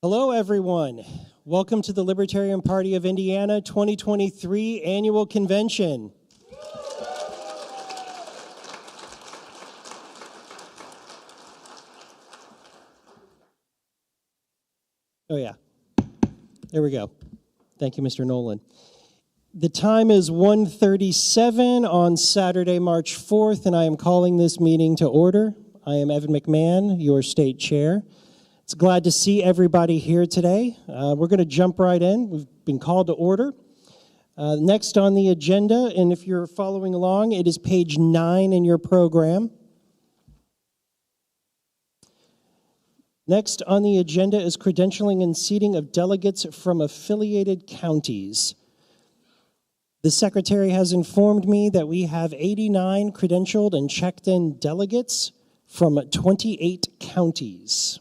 Hello, everyone. Welcome to the Libertarian Party of Indiana 2023 Annual Convention. Oh, yeah. There we go. Thank you, Mr. Nolan. The time is 1:37 on Saturday, March 4th, and I am calling this meeting to order. I am Evan McMahon, your state chair. It's glad to see everybody here today. We're going to jump right in. We've been called to order. Next on the agenda, and if you're following along, it is page 9 in your program. Next on the agenda is credentialing and seating of delegates from affiliated counties. The secretary has informed me that we have 89 credentialed and checked-in delegates from 28 counties.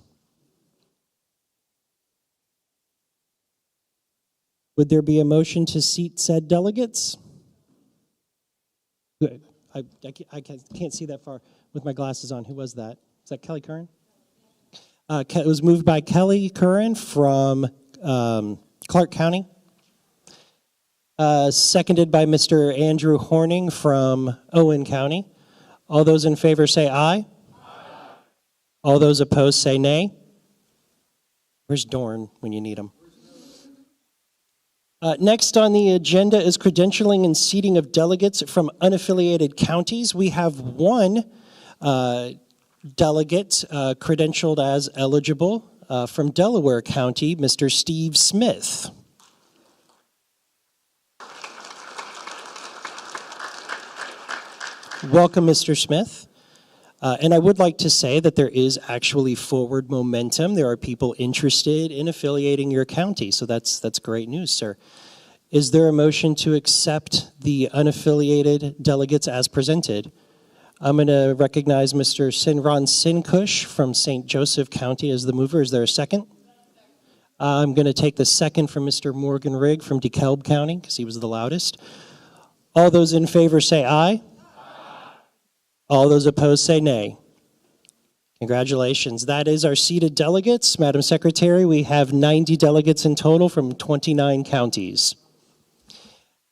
Would there be a motion to seat said delegates? I can't see that far with my glasses on. Who was that? Is that Kelly Curran? It was moved by Kelly Curran from Clark County. Seconded by Mr. Andrew Horning from Owen County. All those in favor say aye. Aye. All those opposed say nay. Where's Dorn when you need him? Next on the agenda is credentialing and seating of delegates from unaffiliated counties. We have one delegate credentialed as eligible from Delaware County, Mr. Steve Smith. Welcome, Mr. Smith. And I would like to say that there is actually forward momentum. There are people interested in affiliating your county, so that's great news, sir. Is there a motion to accept the unaffiliated delegates as presented? I'm going to recognize Mr. Sinran Sinkush from St. Joseph County as the mover. Is there a second? I'm going to take the second from Mr. Morgan Rigg from DeKalb County because he was the loudest. All those in favor say aye. All those opposed say nay. Congratulations. That is our seated delegates. Madam Secretary, we have 90 delegates in total from 29 counties.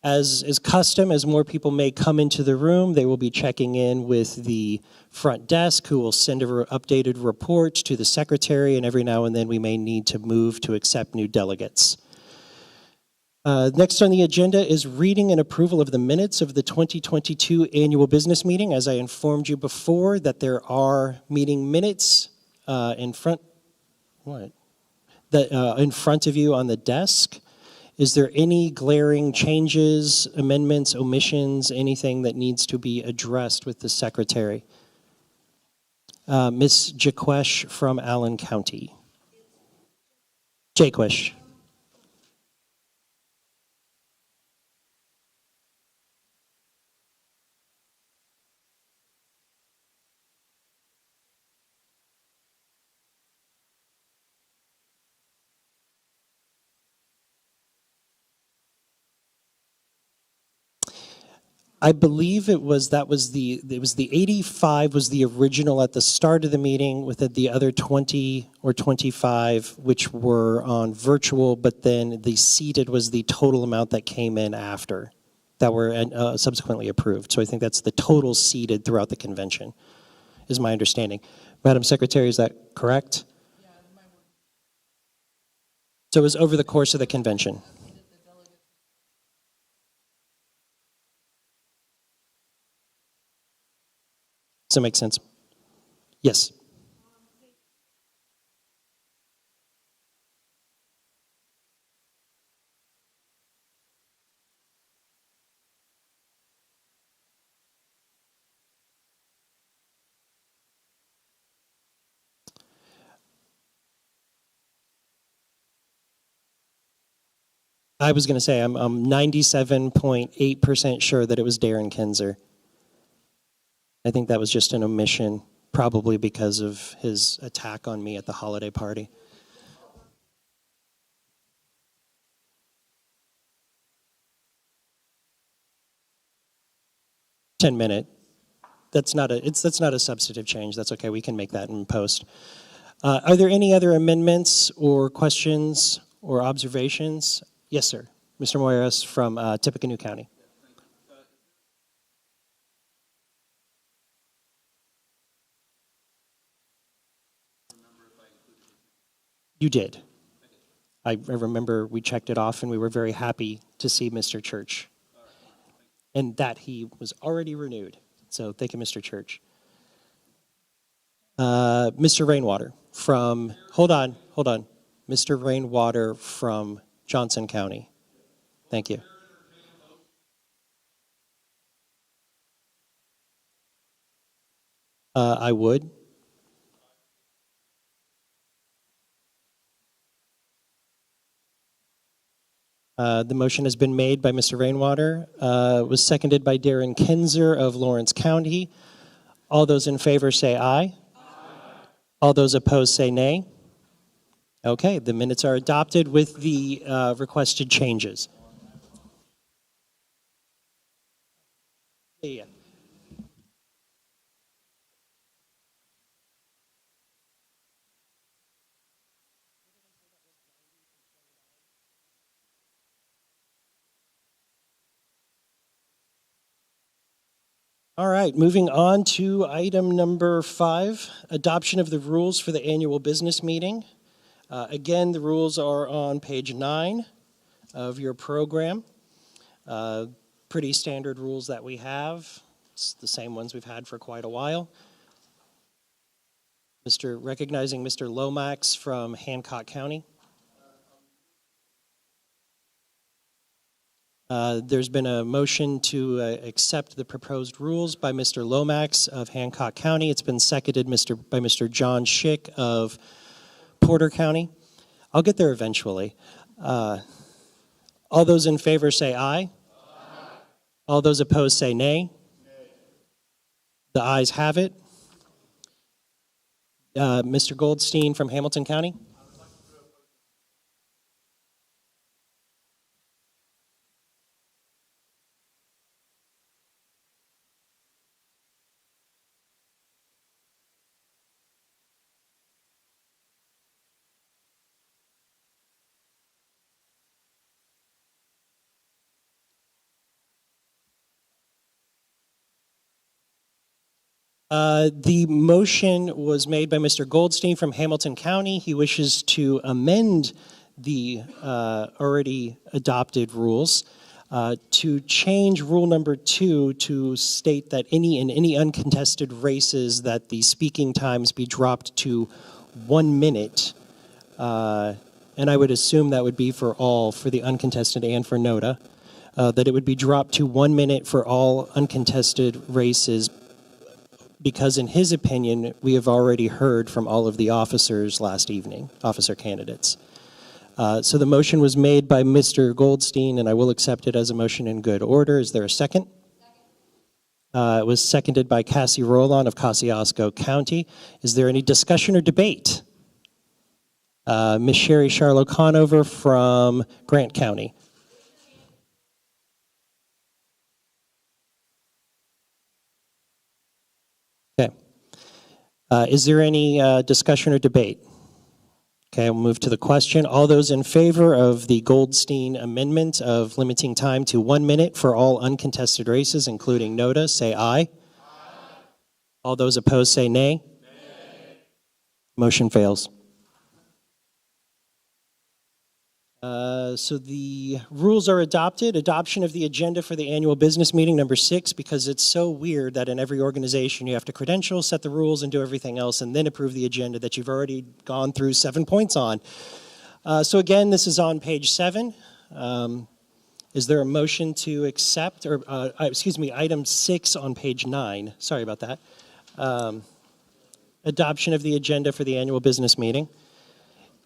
As is custom, as more people may come into the room, they will be checking in with the front desk, who will send an updated report to the secretary, and every now and then we may need to move to accept new delegates. Next on the agenda is reading and approval of the minutes of the 2022 annual business meeting. As I informed you before, that there are meeting minutes in front of you on the desk. Is there any glaring changes, amendments, omissions, anything that needs to be addressed with the secretary? Ms. Jaquesh from Allen County. Jaquesh. I believe the 85 was the original at the start of the meeting, with the other 20 or 25 which were on virtual, but then the seated was the total amount that came in after that were subsequently approved. So I think that's the total seated throughout the convention, is my understanding. Madam Secretary, is that correct? Yeah. So it was over the course of the convention. Does that make sense? Yes. I was going to say I'm 97.8% sure that it was Darren Kinzer. I think that was just an omission, probably because of his attack on me at the holiday party. Ten-minute. That's not a substantive change. That's okay. We can make that in post. Are there any other amendments or questions or observations? Yes, sir. Mr. Moyeras from Tippecanoe County. You did. I remember we checked it off and we were very happy to see Mr. Church. And that he was already renewed. So thank you, Mr. Church. Mr. Rainwater from, hold on. Mr. Rainwater from Johnson County. Thank you. I would. The motion has been made by Mr. Rainwater, was seconded by Darren Kinzer of Lawrence County. All those in favor say aye. All those opposed say nay. Okay, the minutes are adopted with the requested changes. Yeah. All right, moving on to item number 5, adoption of the rules for the annual business meeting. Again, the rules are on page 9 of your program. Pretty standard rules that we have. It's the same ones we've had for quite a while. Recognizing Mr. Lomax from Hancock County. There's been a motion to accept the proposed rules by Mr. Lomax of Hancock County. It's been seconded by Mr. John Schick of Porter County. I'll get there eventually. All those in favor say aye. All those opposed say nay. The ayes have it. Mr. Goldstein from Hamilton County. The motion was made by Mr. Goldstein from Hamilton County. He wishes to amend the already adopted rules to change rule number 2 to state that in any uncontested races that the speaking times be dropped to 1 minute. And I would assume that would be for the uncontested and for NOTA, that it would be dropped to 1 minute for all uncontested races, because in his opinion, we have already heard from all of the officers last evening, officer candidates. So the motion was made by Mr. Goldstein, and I will accept it as a motion in good order. Is there a second? It was seconded by Cassie Roland of Kosciuszko County. Is there any discussion or debate? Ms. Sherry Charlo Conover from Grant County. Okay. Is there any discussion or debate? Okay, we'll move to the question. All those in favor of the Goldstein amendment of limiting time to 1 minute for all uncontested races, including NOTA, say aye. Aye. All those opposed say nay. Nay. Motion fails. So the rules are adopted. Adoption of the agenda for the annual business meeting, number 6, because it's so weird that in every organization you have to credential, set the rules, and do everything else, and then approve the agenda that you've already gone through 7 points on. So again, this is on page 7. Is there a motion to accept, or item 6 on page 9? Sorry about that. Adoption of the agenda for the annual business meeting.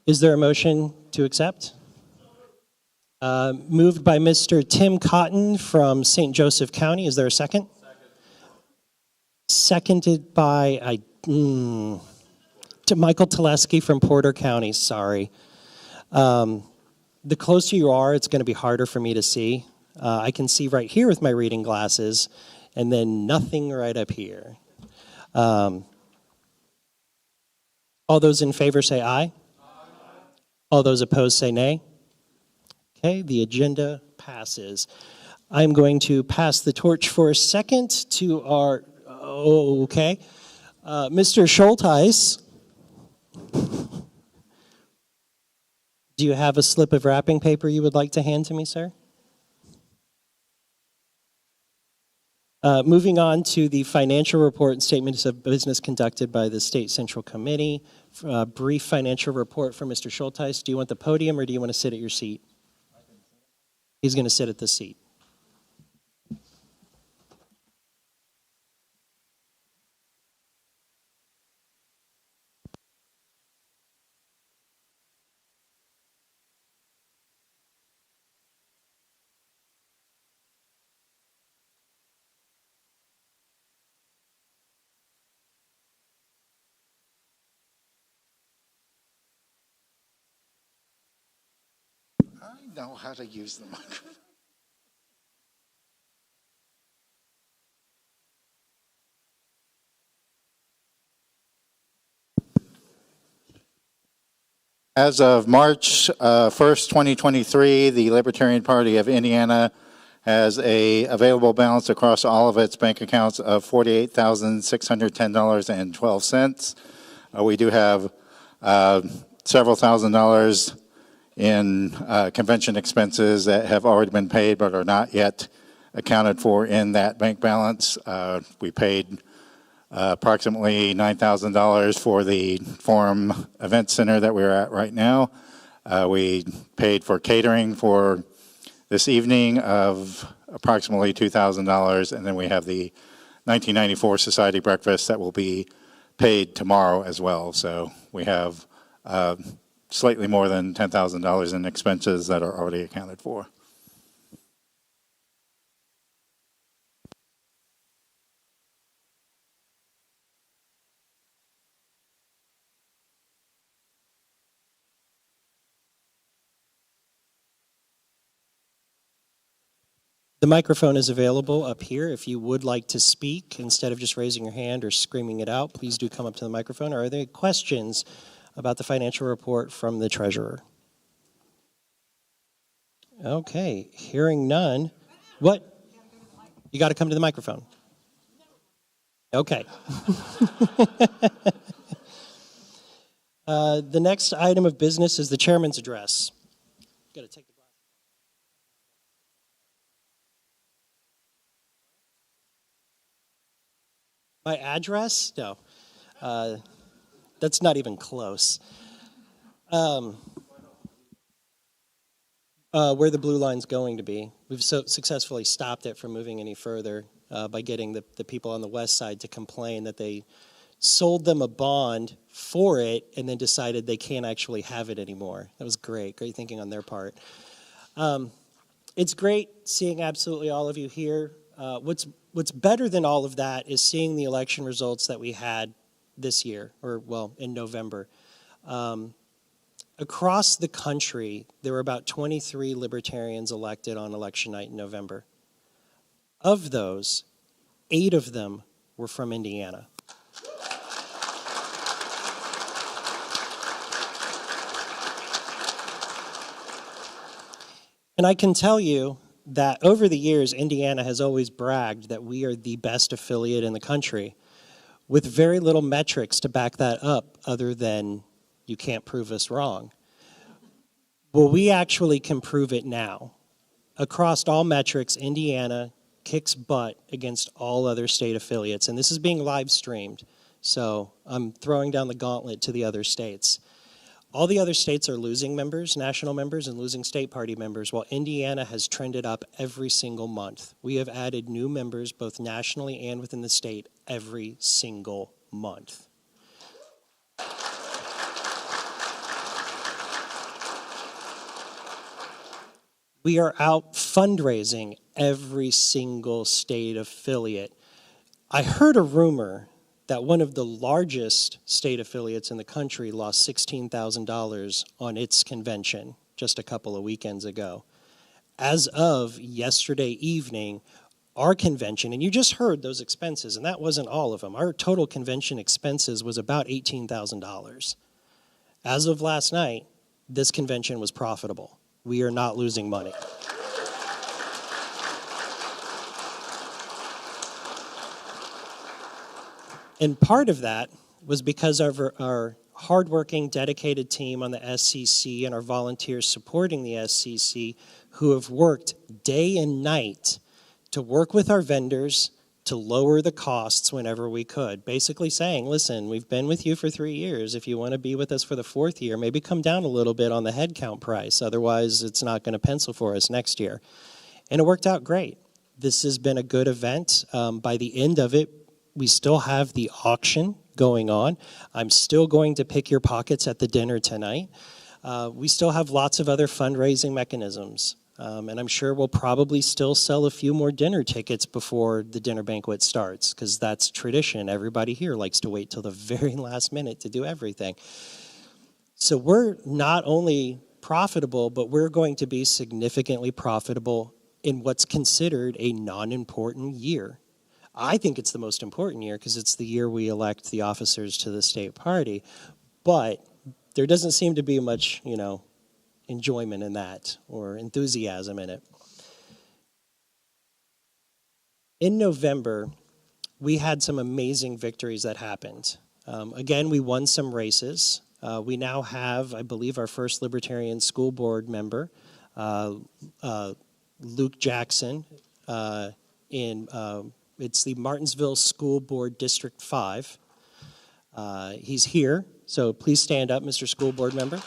Is there a motion to accept? Moved by Mr. Tim Cotton from St. Joseph County. Is there a second? Seconded by to Michael Teleski from Porter County. Sorry. The closer you are, it's going to be harder for me to see. I can see right here with my reading glasses, and then nothing right up here. All All those in favor say aye. All those opposed say nay. Okay, the agenda passes. I'm going to pass the torch for a second to our, Mr. Schultheis. Do you have a slip of wrapping paper you would like to hand to me, sir? Moving on to the financial report and statements of business conducted by the State Central Committee. Brief financial report from Mr. Schultheis. Do you want the podium or do you want to sit at your seat? He's going to sit at the seat. I know how to use the microphone. As of March 1st, 2023, the Libertarian Party of Indiana has a available balance across all of its bank accounts of $48,610.12. We do have several $1,000s in convention expenses that have already been paid but are not yet accounted for in that bank balance. We paid approximately $9,000 for the Forum Event Center that we're at right now. We paid for catering for this evening of approximately $2,000, and then we have the 1994 Society Breakfast that will be paid tomorrow as well. So we have slightly more than $10,000 in expenses that are already accounted for. The microphone is available up here. If you would like to speak, instead of just raising your hand or screaming it out, please do come up to the microphone. Are there questions about the financial report from the treasurer? Okay, hearing none. What? You got to come to the microphone. Okay. The next item of business is the chairman's address. Got to take the My address? No. That's not even close. Where the blue line's going to be. We've successfully stopped it from moving any further by getting the people on the west side to complain that they sold them a bond for it and then decided they can't actually have it anymore. That was great thinking on their part. It's great seeing absolutely all of you here. What's better than all of that is seeing the election results that we had this year, in November. Across the country, there were about 23 libertarians elected on election night in November. Of those, 8 of them were from Indiana. And I can tell you that over the years, Indiana has always bragged that we are the best affiliate in the country, with very little metrics to back that up other than you can't prove us wrong. Well, we actually can prove it now. Across all metrics, Indiana kicks butt against all other state affiliates, and this is being live streamed, so I'm throwing down the gauntlet to the other states. All the other states are losing members, national members, and losing state party members, while Indiana has trended up every single month. We have added new members both nationally and within the state every single month. We are out fundraising every single state affiliate. I heard a rumor that one of the largest state affiliates in the country lost $16,000 on its convention just a couple of weekends ago. As of yesterday evening, our convention, and you just heard those expenses, and that wasn't all of them. Our total convention expenses was about $18,000. As of last night, this convention was profitable. We are not losing money. And part of that was because of our hardworking, dedicated team on the SCC and our volunteers supporting the SCC who have worked day and night to work with our vendors to lower the costs whenever we could. Basically saying, listen, we've been with you for 3 years. If you want to be with us for the 4th year, maybe come down a little bit on the head count price. Otherwise, it's not going to pencil for us next year. And it worked out great. This has been a good event. By the end of it, we still have the auction going on. I'm still going to pick your pockets at the dinner tonight. We still have lots of other fundraising mechanisms. And I'm sure we'll probably still sell a few more dinner tickets before the dinner banquet starts, because that's tradition. Everybody here likes to wait till the very last minute to do everything. So we're not only profitable, but we're going to be significantly profitable in what's considered a non-important year. I think it's the most important year because it's the year we elect the officers to the state party, but there doesn't seem to be much, enjoyment in that or enthusiasm in it. In November, we had some amazing victories that happened. Again, we won some races. We now have, I believe, our first Libertarian school board member, Luke Jackson, it's the Martinsville School Board District 5. He's here, so please stand up, Mr. School Board Member.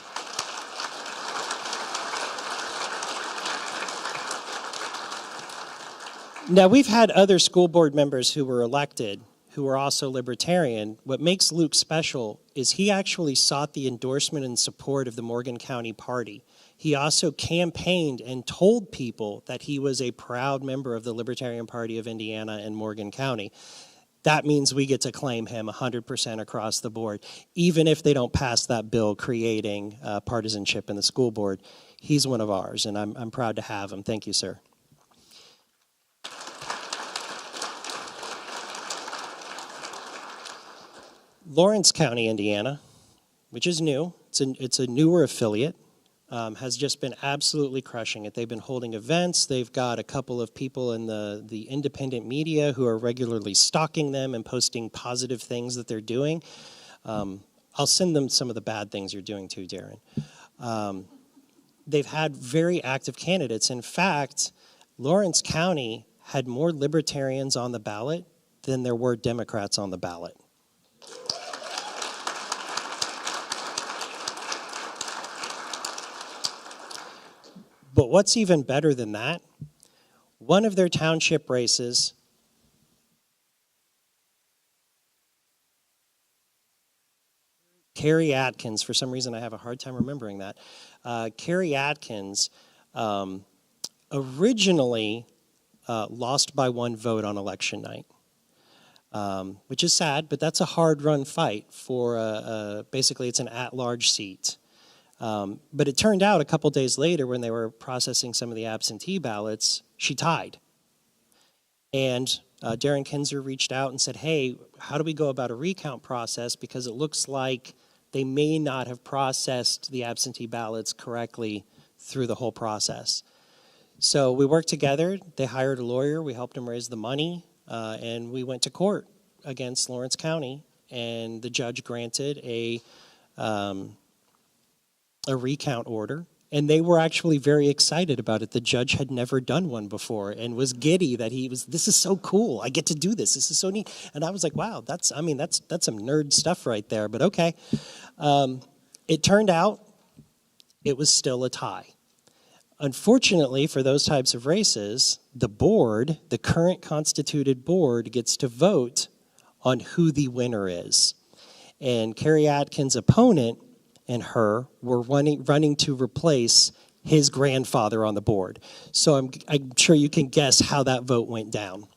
Now, we've had other school board members who were elected who were also Libertarian. What makes Luke special is he actually sought the endorsement and support of the Morgan County Party. He also campaigned and told people that he was a proud member of the Libertarian Party of Indiana and Morgan County. That means we get to claim him 100% across the board, even if they don't pass that bill creating partisanship in the school board. He's one of ours, and I'm proud to have him. Thank you, sir. Lawrence County, Indiana, which is new, it's a newer affiliate, has just been absolutely crushing it. They've been holding events. They've got a couple of people in the independent media who are regularly stalking them and posting positive things that they're doing. I'll send them some of the bad things you're doing too, Darren. They've had very active candidates. In fact, Lawrence County had more Libertarians on the ballot than there were Democrats on the ballot. But what's even better than that, one of their township races Carrie Atkins, for some reason I have a hard time remembering that. Carrie Atkins originally lost by 1 vote on election night, which is sad, but that's a hard-run fight for basically it's an at-large seat. But it turned out a couple days later when they were processing some of the absentee ballots, she tied. And Darren Kinzer reached out and said, hey, how do we go about a recount process? Because it looks like they may not have processed the absentee ballots correctly through the whole process. So we worked together. They hired a lawyer. We helped them raise the money. And we went to court against Lawrence County. And the judge granted a recount order, and they were actually very excited about it. The judge had never done one before and was giddy that this is so cool. I get to do this. This is so neat. And I was like, wow, that's some nerd stuff right there, but okay. It turned out it was still a tie. Unfortunately, for those types of races, the board, the current constituted board, gets to vote on who the winner is. And Carrie Atkins' opponent and her were running to replace his grandfather on the board. So I'm sure you can guess how that vote went down.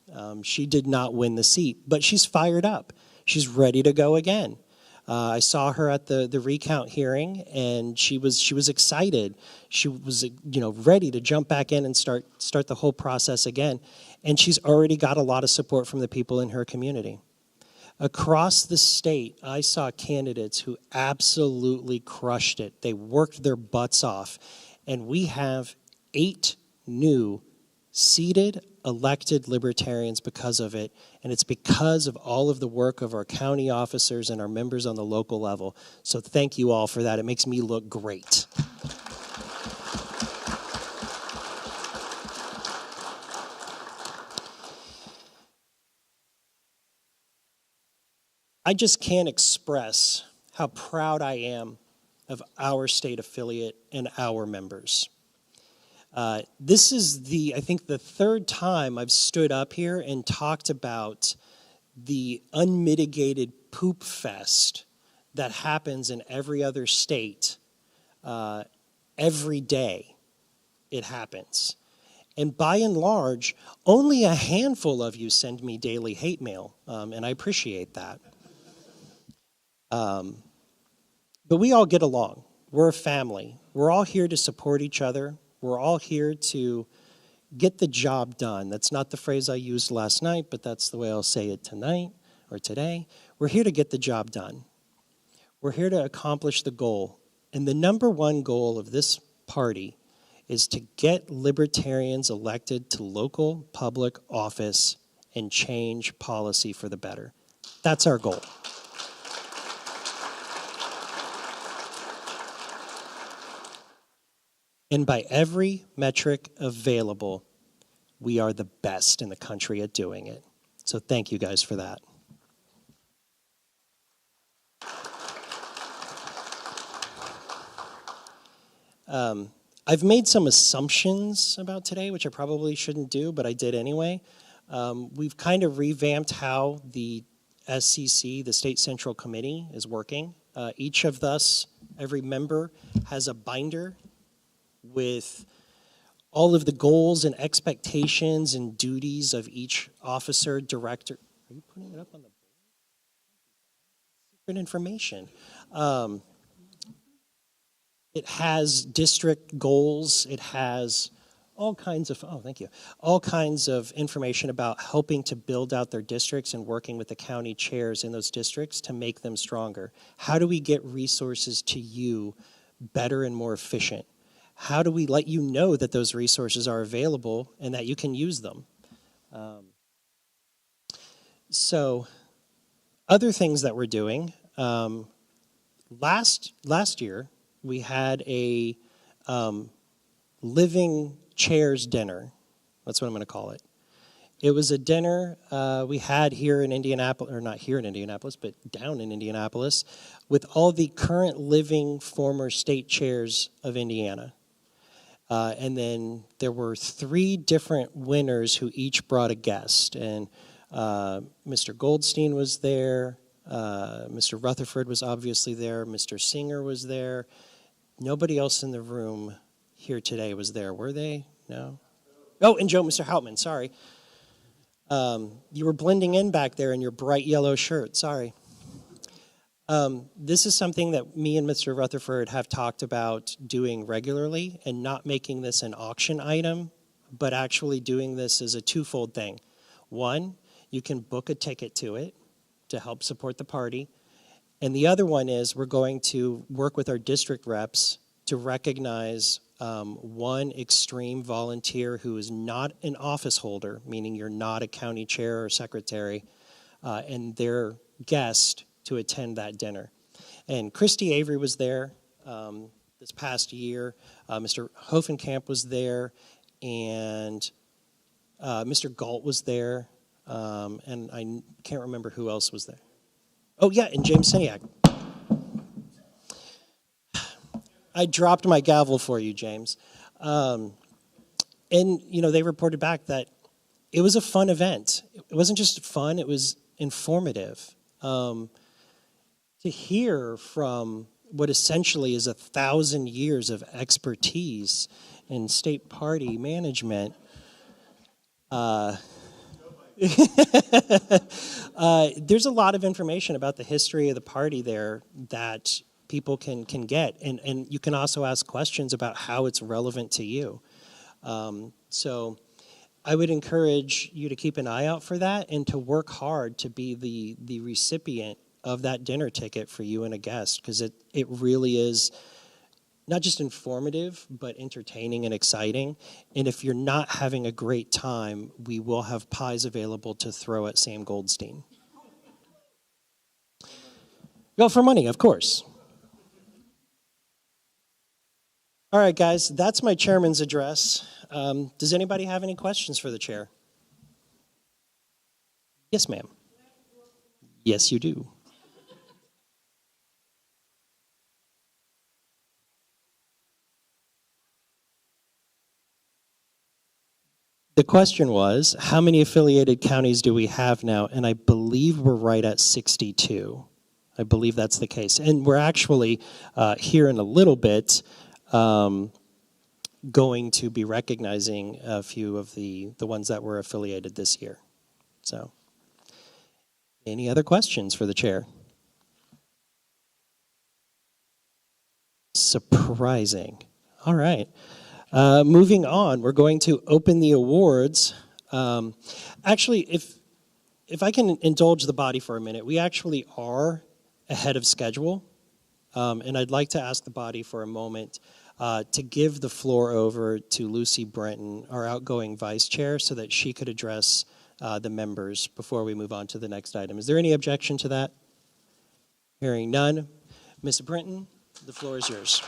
She did not win the seat, but she's fired up. She's ready to go again. I saw her at the recount hearing, and she was excited. She was ready to jump back in and start the whole process again. And she's already got a lot of support from the people in her community. Across the state, I saw candidates who absolutely crushed it. They worked their butts off. And we have 8 new seated, elected libertarians because of it. And it's because of all of the work of our county officers and our members on the local level. So thank you all for that. It makes me look great. I just can't express how proud I am of our state affiliate and our members. This is I think the 3rd time I've stood up here and talked about the unmitigated poop fest that happens in every other state. Every day it happens. And by and large, only a handful of you send me daily hate mail, and I appreciate that. But we all get along. We're a family. We're all here to support each other. We're all here to get the job done. That's not the phrase I used last night, but that's the way I'll say it tonight or today. We're here to get the job done. We're here to accomplish the goal. And the number one goal of this party is to get libertarians elected to local public office and change policy for the better. That's our goal. And by every metric available, we are the best in the country at doing it. So thank you guys for that. I've made some assumptions about today, which I probably shouldn't do, but I did anyway. We've kind of revamped how the SCC, the State Central Committee, is working. Each of us, every member, has a binder with all of the goals and expectations and duties of each officer, director. Are you putting it up on the board? Secret information. It has district goals. It has all kinds of, all kinds of information about helping to build out their districts and working with the county chairs in those districts to make them stronger. How do we get resources to you better and more efficient? How do we let you know that those resources are available and that you can use them? So other things that we're doing, last year we had a living chairs dinner. That's what I'm going to call it. It was a dinner we had here in Indianapolis, or not here in Indianapolis, but down in Indianapolis, with all the current living former state chairs of Indiana. And then there were 3 different winners who each brought a guest. And Mr. Goldstein was there. Mr. Rutherford was obviously there. Mr. Singer was there. Nobody else in the room here today was there, were they? No? Oh, and Mr. Houtman, sorry. You were blending in back there in your bright yellow shirt, sorry. This is something that me and Mr. Rutherford have talked about doing regularly and not making this an auction item, but actually doing this as a twofold thing. One, you can book a ticket to it to help support the party. And the other one is we're going to work with our district reps to recognize one extreme volunteer who is not an office holder, meaning you're not a county chair or secretary, and their guest to attend that dinner. And Christy Avery was there this past year. Mr. Hoefenkamp was there, and Mr. Galt was there, and I can't remember who else was there. Oh, yeah, and James Siniak. I dropped my gavel for you, James. And, they reported back that it was a fun event. It wasn't just fun, it was informative. To hear from what essentially is 1,000 years of expertise in state party management. There's a lot of information about the history of the party there that people can get, and you can also ask questions about how it's relevant to you. So I would encourage you to keep an eye out for that and to work hard to be the recipient of that dinner ticket for you and a guest, because it really is not just informative, but entertaining and exciting. And if you're not having a great time, we will have pies available to throw at Sam Goldstein. Go for money, of course. All right, guys, that's my chairman's address. Does anybody have any questions for the chair? Yes, ma'am. Yes, you do. The question was, how many affiliated counties do we have now? And I believe we're right at 62. I believe that's the case. And we're actually, here in a little bit, going to be recognizing a few of the ones that were affiliated this year. So, any other questions for the chair? Surprising. All right. Moving on, we're going to open the awards. Actually, if I can indulge the body for a minute, we actually are ahead of schedule. And I'd like to ask the body for a moment to give the floor over to Lucy Brenton, our outgoing vice chair, so that she could address the members before we move on to the next item. Is there any objection to that? Hearing none. Ms. Brenton, the floor is yours.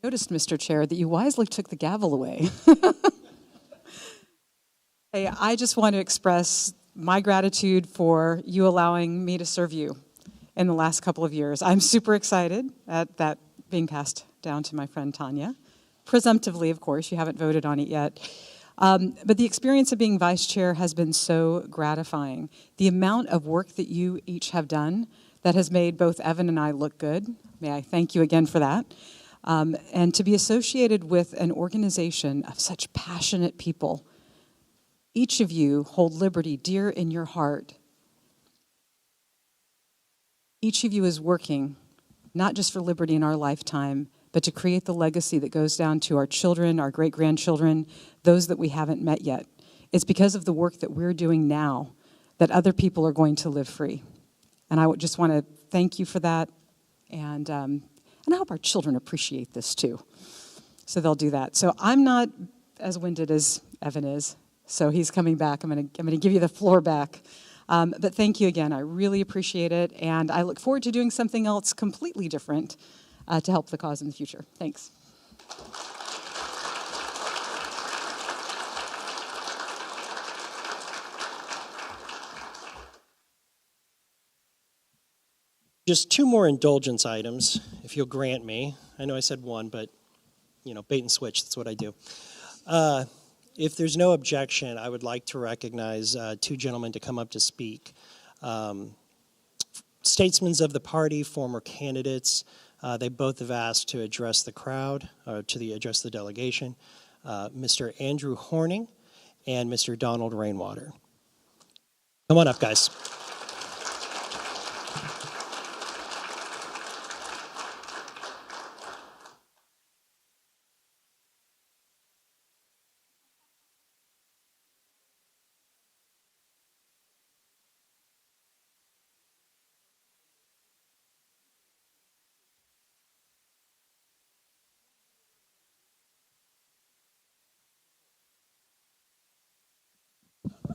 I noticed, Mr. Chair, that you wisely took the gavel away. Hey, I just want to express my gratitude for you allowing me to serve you in the last couple of years. I'm super excited at that being passed down to my friend Tanya. Presumptively, of course, you haven't voted on it yet. But the experience of being vice chair has been so gratifying. The amount of work that you each have done that has made both Evan and I look good. May I thank you again for that. And to be associated with an organization of such passionate people. Each of you hold liberty dear in your heart. Each of you is working, not just for liberty in our lifetime, but to create the legacy that goes down to our children, our great-grandchildren, those that we haven't met yet. It's because of the work that we're doing now that other people are going to live free. And I just want to thank you for that. And I hope our children appreciate this too. So they'll do that. So I'm not as winded as Evan is. So he's coming back. I'm going to give you the floor back. But thank you again. I really appreciate it. And I look forward to doing something else completely different to help the cause in the future. Thanks. Just two more indulgence items, if you'll grant me. I know I said one, but, bait and switch, that's what I do. If there's no objection, I would like to recognize two gentlemen to come up to speak. Statesmen of the party, former candidates, they both have asked to address the crowd, or address the delegation. Mr. Andrew Horning and Mr. Donald Rainwater. Come on up, guys.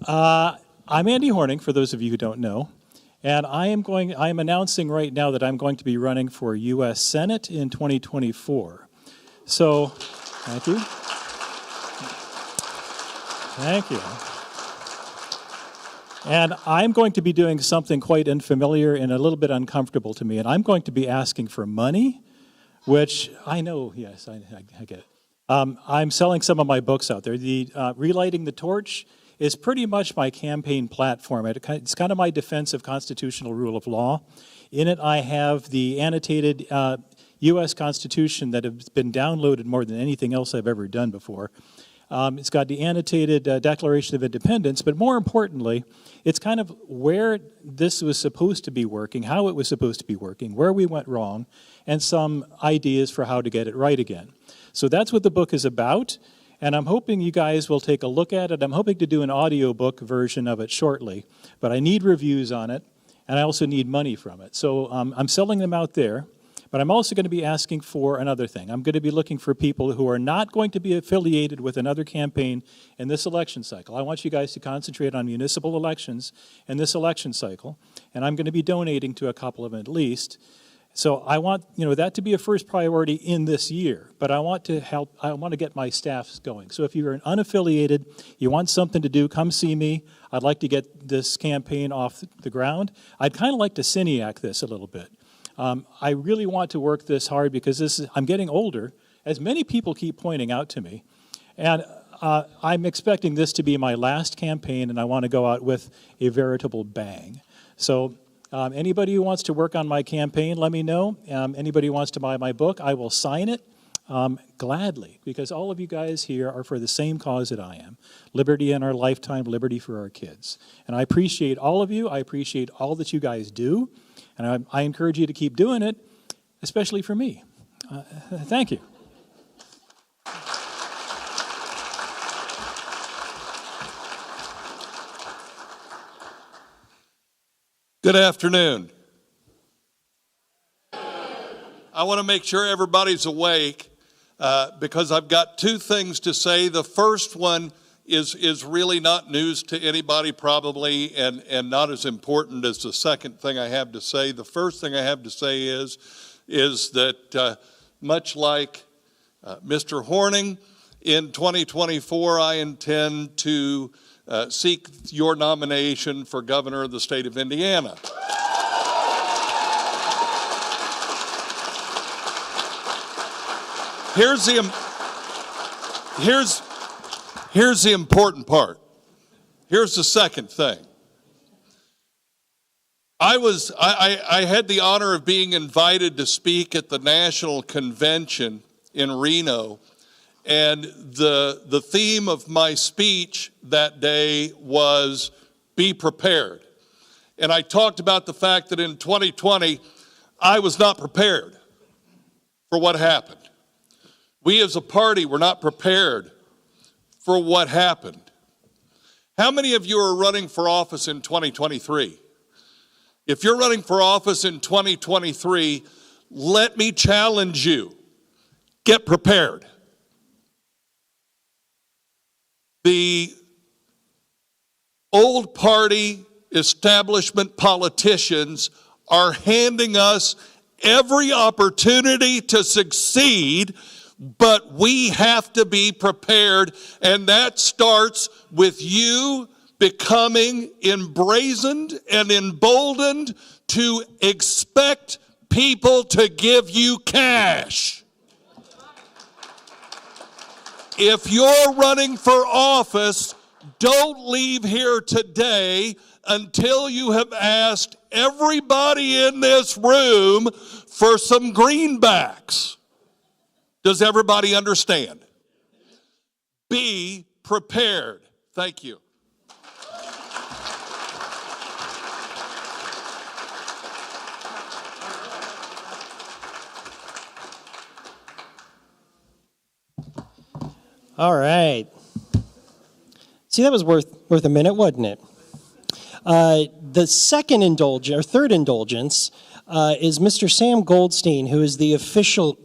I'm Andy Horning, for those of you who don't know, and I am announcing right now that I'm going to be running for U.S. Senate in 2024. So, thank you. Thank you. And I'm going to be doing something quite unfamiliar and a little bit uncomfortable to me, and I'm going to be asking for money, which I know, yes, I get it. I'm selling some of my books out there. The Relighting the Torch is pretty much my campaign platform. It's kind of my defense of constitutional rule of law. In it, I have the annotated U.S. Constitution that have been downloaded more than anything else I've ever done before. It's got the annotated Declaration of Independence, but more importantly, it's kind of where this was supposed to be working, how it was supposed to be working, where we went wrong, and some ideas for how to get it right again. So that's what the book is about, and I'm hoping you guys will take a look at it. I'm hoping to do an audiobook version of it shortly, but I need reviews on it, and I also need money from it. So I'm selling them out there. But I'm also going to be asking for another thing. I'm going to be looking for people who are not going to be affiliated with another campaign in this election cycle. I want you guys to concentrate on municipal elections in this election cycle, and I'm going to be donating to a couple of them at least. So I want that to be a first priority in this year, but I want to help. I want to get my staffs going. So if you're an unaffiliated, you want something to do, come see me. I'd like to get this campaign off the ground. I'd kind of like to Syniac this a little bit. I really want to work this hard because I'm getting older, as many people keep pointing out to me. And I'm expecting this to be my last campaign, and I want to go out with a veritable bang. So anybody who wants to work on my campaign, let me know. Anybody who wants to buy my book, I will sign it gladly, because all of you guys here are for the same cause that I am. Liberty in our lifetime, liberty for our kids. And I appreciate all of you. I appreciate all that you guys do. And I encourage you to keep doing it, especially for me. Thank you. Good afternoon. I want to make sure everybody's awake because I've got two things to say. The first one is really not news to anybody probably, and not as important as the second thing I have to say. The first thing I have to say is that much like Mr. Horning, in 2024 I intend to seek your nomination for governor of the state of Indiana. Here's the important part. Here's the second thing. I had the honor of being invited to speak at the national convention in Reno, and the theme of my speech that day was be prepared. And I talked about the fact that in 2020, I was not prepared for what happened. We as a party were not prepared for what happened. How many of you are running for office in 2023? If you're running for office in 2023, let me challenge you. Get prepared. The old party establishment politicians are handing us every opportunity to succeed, but we have to be prepared, and that starts with you becoming embrazened and emboldened to expect people to give you cash. If you're running for office, don't leave here today until you have asked everybody in this room for some greenbacks. Does everybody understand? Be prepared. Thank you. All right. See, that was worth a minute, wasn't it? The second indulgence, or third indulgence, is Mr. Sam Goldstein, who is the official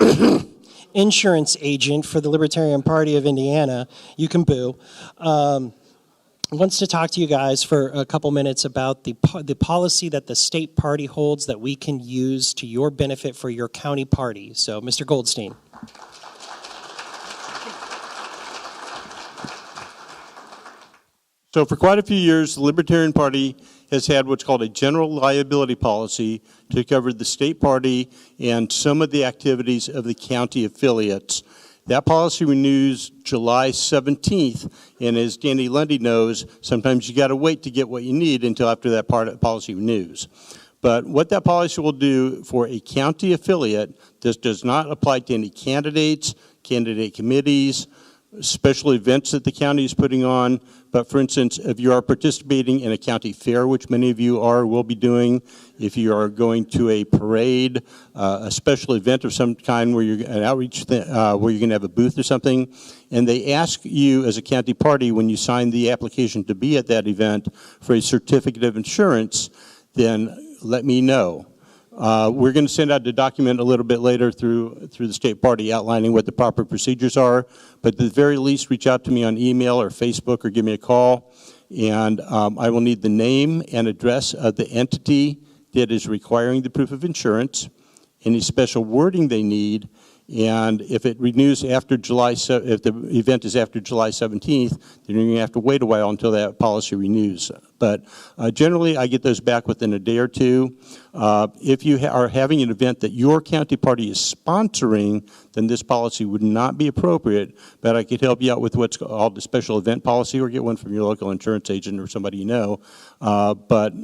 insurance agent for the Libertarian Party of Indiana. You can boo. Wants to talk to you guys for a couple minutes about the policy that the state party holds that we can use to your benefit for your county party. So, Mr. Goldstein. So for quite a few years, the Libertarian Party has had what's called a general liability policy to cover the state party and some of the activities of the county affiliates. That policy renews July 17th, and as Danny Lundy knows, sometimes you got to wait to get what you need until after that policy renews. But what that policy will do for a county affiliate, this does not apply to any candidates, candidate committees, special events that the county is putting on. But for instance, if you are participating in a county fair, which many of you are, will be doing, if you are going to a parade, a special event of some kind where you're an outreach, where you're going to have a booth or something, and they ask you as a county party when you sign the application to be at that event for a certificate of insurance, then let me know. We're going to send out the document a little bit later through the state party outlining what the proper procedures are, but at the very least reach out to me on email or Facebook or give me a call, and I will need the name and address of the entity that is requiring the proof of insurance, any special wording they need, and if it renews after if the event is after July 17th, then you're going to have to wait a while until that policy renews. But generally, I get those back within a day or two. If you are having an event that your county party is sponsoring, then this policy would not be appropriate, but I could help you out with what's called the special event policy, or get one from your local insurance agent or somebody you know. But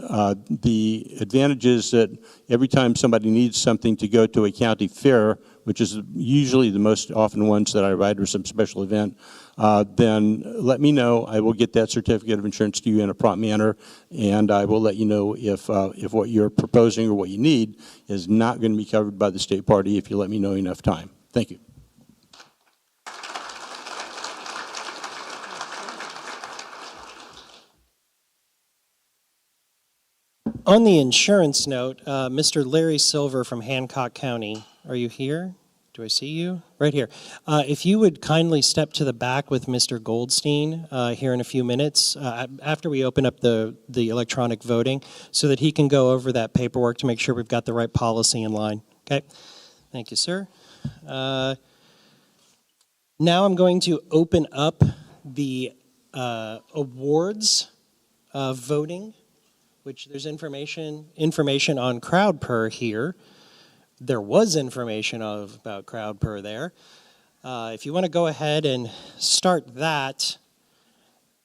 the advantage is that every time somebody needs something to go to a county fair, which is usually the most often ones that I write, or some special event, then let me know. I will get that certificate of insurance to you in a prompt manner, and I will let you know if what you're proposing or what you need is not going to be covered by the state party if you let me know enough time. Thank you. On the insurance note, Mr. Larry Silver from Hancock County, are you here? Do I see you? Right here. If you would kindly step to the back with Mr. Goldstein here in a few minutes, after we open up the electronic voting, so that he can go over that paperwork to make sure we've got the right policy in line. Okay? Thank you, sir. Now I'm going to open up the awards voting, which there's information on CrowdPer here. There was information about CrowdPer there. If you want to go ahead and start that,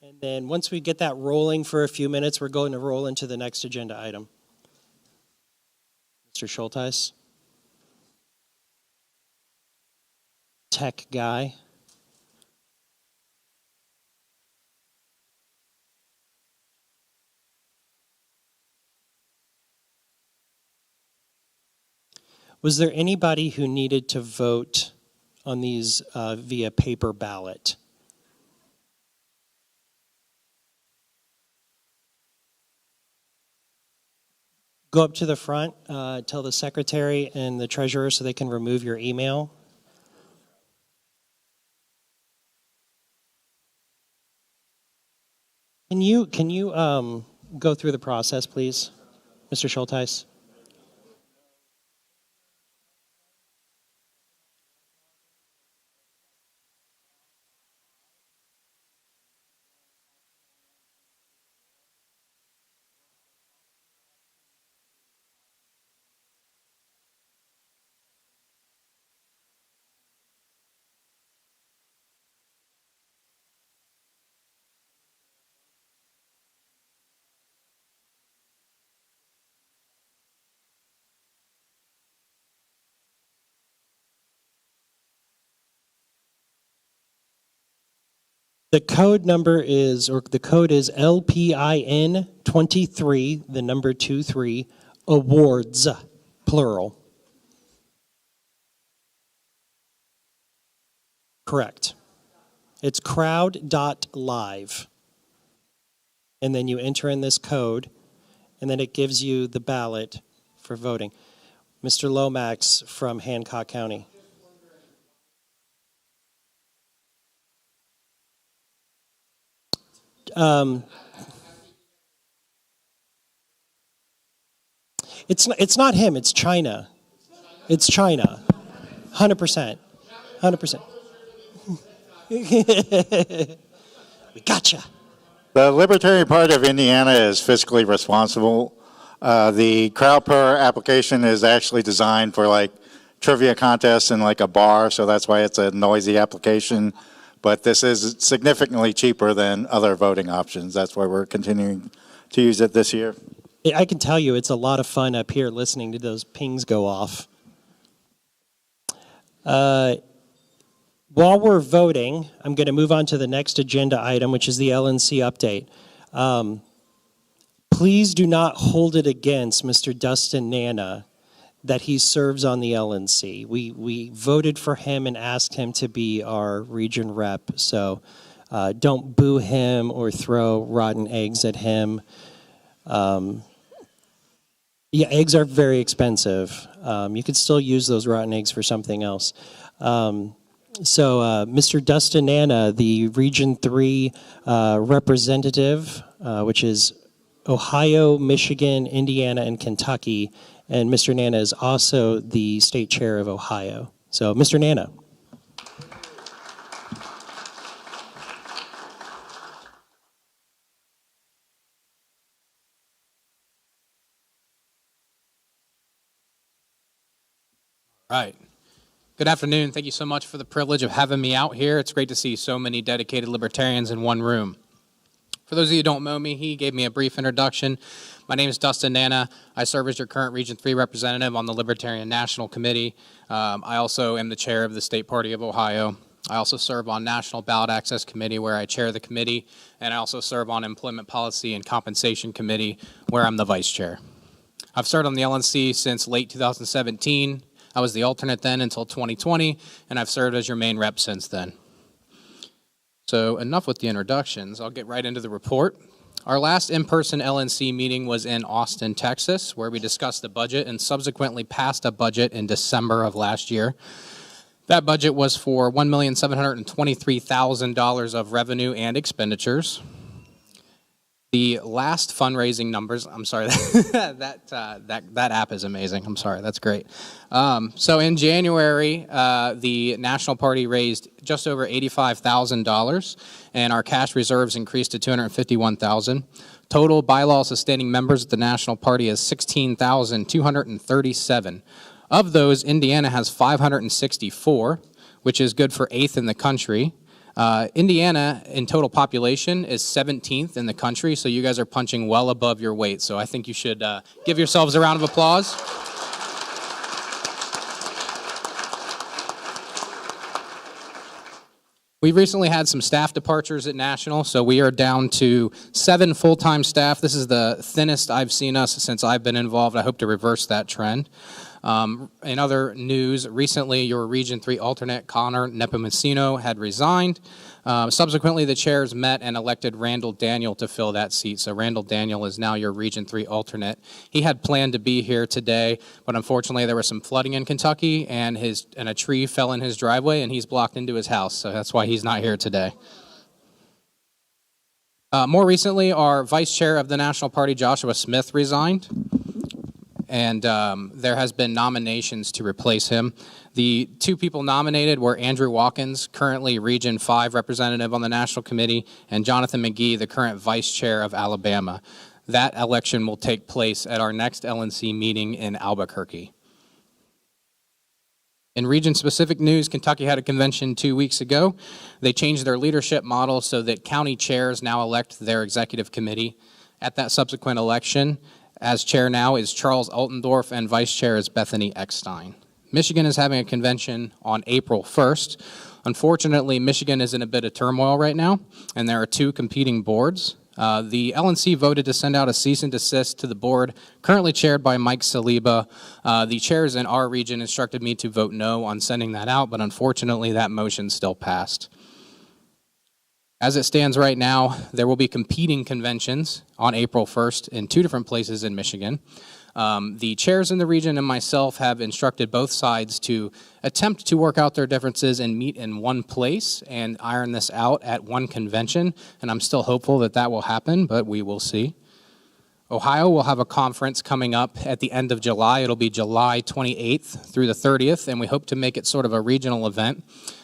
and then once we get that rolling for a few minutes, we're going to roll into the next agenda item. Mr. Schulteis? Tech guy. Was there anybody who needed to vote on these via paper ballot? Go up to the front, tell the secretary and the treasurer so they can remove your email. Can you go through the process, please, Mr. Schulteis? The code number is, or the code is LPIN 23, the number 23, awards, plural. Correct. It's crowd.live. And then you enter in this code, and then it gives you the ballot for voting. Mr. Lomax from Hancock County. It's not him, it's China. It's China. 100%. 100%. We gotcha. The Libertarian Party of Indiana is fiscally responsible. The CrowdPer application is actually designed for like trivia contests in like a bar, so that's why it's a noisy application. But this is significantly cheaper than other voting options. That's why we're continuing to use it this year. I can tell you it's a lot of fun up here listening to those pings go off. While we're voting, I'm going to move on to the next agenda item, which is the LNC update. Please do not hold it against Mr. Dustin Nana that he serves on the LNC. We voted for him and asked him to be our region rep, so don't boo him or throw rotten eggs at him. Yeah, eggs are very expensive. You could still use those rotten eggs for something else. Mr. Dustin Nana, the Region 3 representative, which is Ohio, Michigan, Indiana, and Kentucky, and Mr. Nana is also the state chair of Ohio. So, Mr. Nana. Right. Good afternoon. Thank you so much for the privilege of having me out here. It's great to see so many dedicated libertarians in one room. For those of you who don't know me, he gave me a brief introduction. My name is Dustin Nana. I serve as your current Region 3 representative on the Libertarian National Committee. I also am the chair of the State Party of Ohio. I also serve on National Ballot Access Committee, where I chair the committee, and I also serve on Employment Policy and Compensation Committee, where I'm the vice chair. I've served on the LNC since late 2017. I was the alternate then until 2020, and I've served as your main rep since then. So enough with the introductions. I'll get right into the report. Our last in-person LNC meeting was in Austin, Texas, where we discussed the budget and subsequently passed a budget in December of last year. That budget was for $1,723,000 of revenue and expenditures. The last fundraising numbers, I'm sorry, that app is amazing. I'm sorry, that's great. So in January, the National Party raised just over $85,000, and our cash reserves increased to $251,000. Total bylaw sustaining members at the National Party is 16,237. Of those, Indiana has 564, which is good for 8th in the country. Indiana, in total population, is 17th in the country, so you guys are punching well above your weight. So I think you should give yourselves a round of applause. We've recently had some staff departures at National, so we are down to 7 full-time staff. This is the thinnest I've seen us since I've been involved. I hope to reverse that trend. In other news, recently your Region 3 alternate, Connor Nepomuceno, had resigned. Subsequently, the chairs met and elected Randall Daniel to fill that seat. So Randall Daniel is now your Region 3 alternate. He had planned to be here today, but unfortunately there was some flooding in Kentucky, and a tree fell in his driveway, and he's blocked into his house. So that's why he's not here today. More recently, our vice chair of the National Party, Joshua Smith, resigned. And there has been nominations to replace him. The 2 people nominated were Andrew Watkins, currently Region 5 representative on the National Committee, and Jonathan McGee, the current vice chair of Alabama. That election will take place at our next LNC meeting in Albuquerque. In region-specific news, Kentucky had a convention 2 weeks ago. They changed their leadership model so that county chairs now elect their executive committee. At that subsequent election, as chair now is Charles Altendorf, and vice chair is Bethany Eckstein. Michigan is having a convention on April 1st. Unfortunately, Michigan is in a bit of turmoil right now, and there are 2 competing boards. The LNC voted to send out a cease and desist to the board, currently chaired by Mike Saliba. The chairs in our region instructed me to vote no on sending that out, but unfortunately that motion still passed. As it stands right now, there will be competing conventions on April 1st in 2 different places in Michigan. The chairs in the region and myself have instructed both sides to attempt to work out their differences and meet in one place and iron this out at one convention, and I'm still hopeful that that will happen, but we will see. Ohio will have a conference coming up at the end of July. It'll be July 28th through the 30th, and we hope to make it sort of a regional event.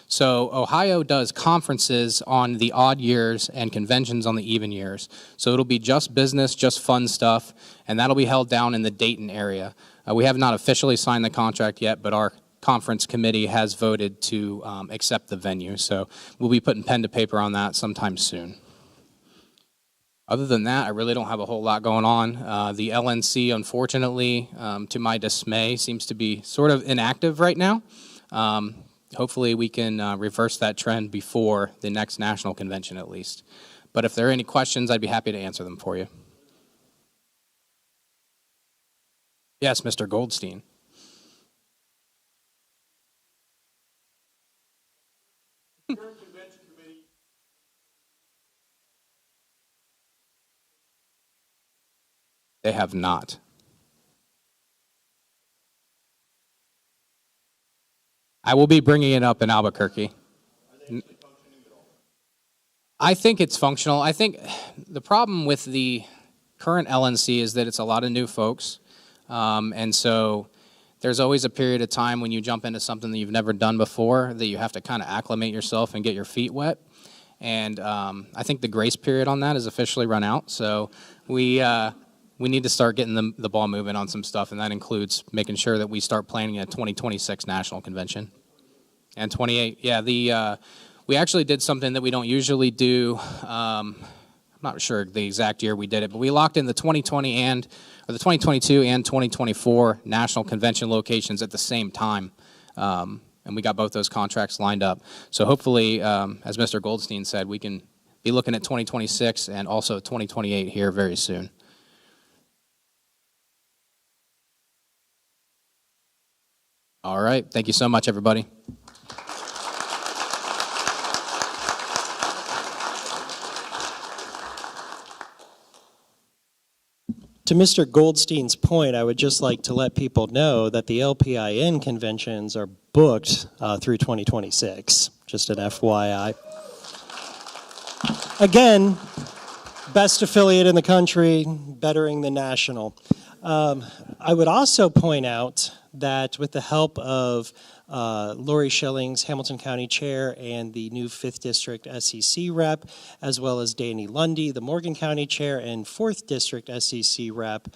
So Ohio does conferences on the odd years and conventions on the even years. So it'll be just business, just fun stuff, and that'll be held down in the Dayton area. We have not officially signed the contract yet, but our conference committee has voted to accept the venue. So we'll be putting pen to paper on that sometime soon. Other than that, I really don't have a whole lot going on. The LNC, unfortunately, to my dismay, seems to be sort of inactive right now. Hopefully we can reverse that trend before the next national convention at least. But if there are any questions, I'd be happy to answer them for you. Yes, Mr. Goldstein. They have not. I will be bringing it up in Albuquerque. I think it's functional. I think the problem with the current LNC is that it's a lot of new folks. And so there's always a period of time when you jump into something that you've never done before that you have to kind of acclimate yourself and get your feet wet. And I think the grace period on that is officially run out. So we need to start getting the ball moving on some stuff, and that includes making sure that we start planning a 2026 national convention. And 28, yeah, we actually did something that we don't usually do. I'm not sure the exact year we did it, but we locked in the 2022 and 2024 national convention locations at the same time. And we got both those contracts lined up. So hopefully, as Mr. Goldstein said, we can be looking at 2026 and also 2028 here very soon. All right. Thank you so much, everybody. To Mr. Goldstein's point, I would just like to let people know that the LPIN conventions are booked through 2026. Just an FYI. Again, best affiliate in the country, bettering the national. I would also point out that with the help of Lori Schillings, Hamilton County Chair, and the new 5th District SEC Rep, as well as Danny Lundy, the Morgan County Chair, and 4th District SEC Rep,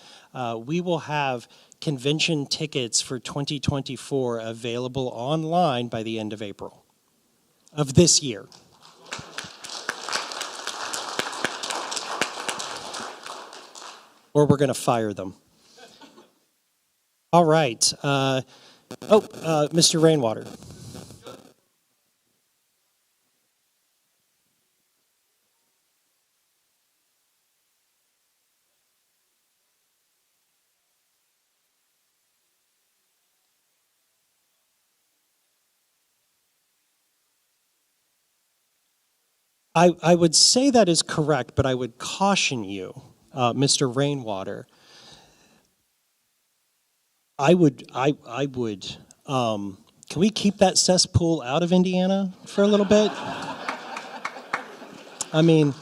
we will have convention tickets for 2024 available online by the end of April of this year. Or we're going to fire them. All right. Mr. Rainwater. I would say that is correct, but I would caution you, Mr. Rainwater. I would, can we keep that cesspool out of Indiana for a little bit? I mean,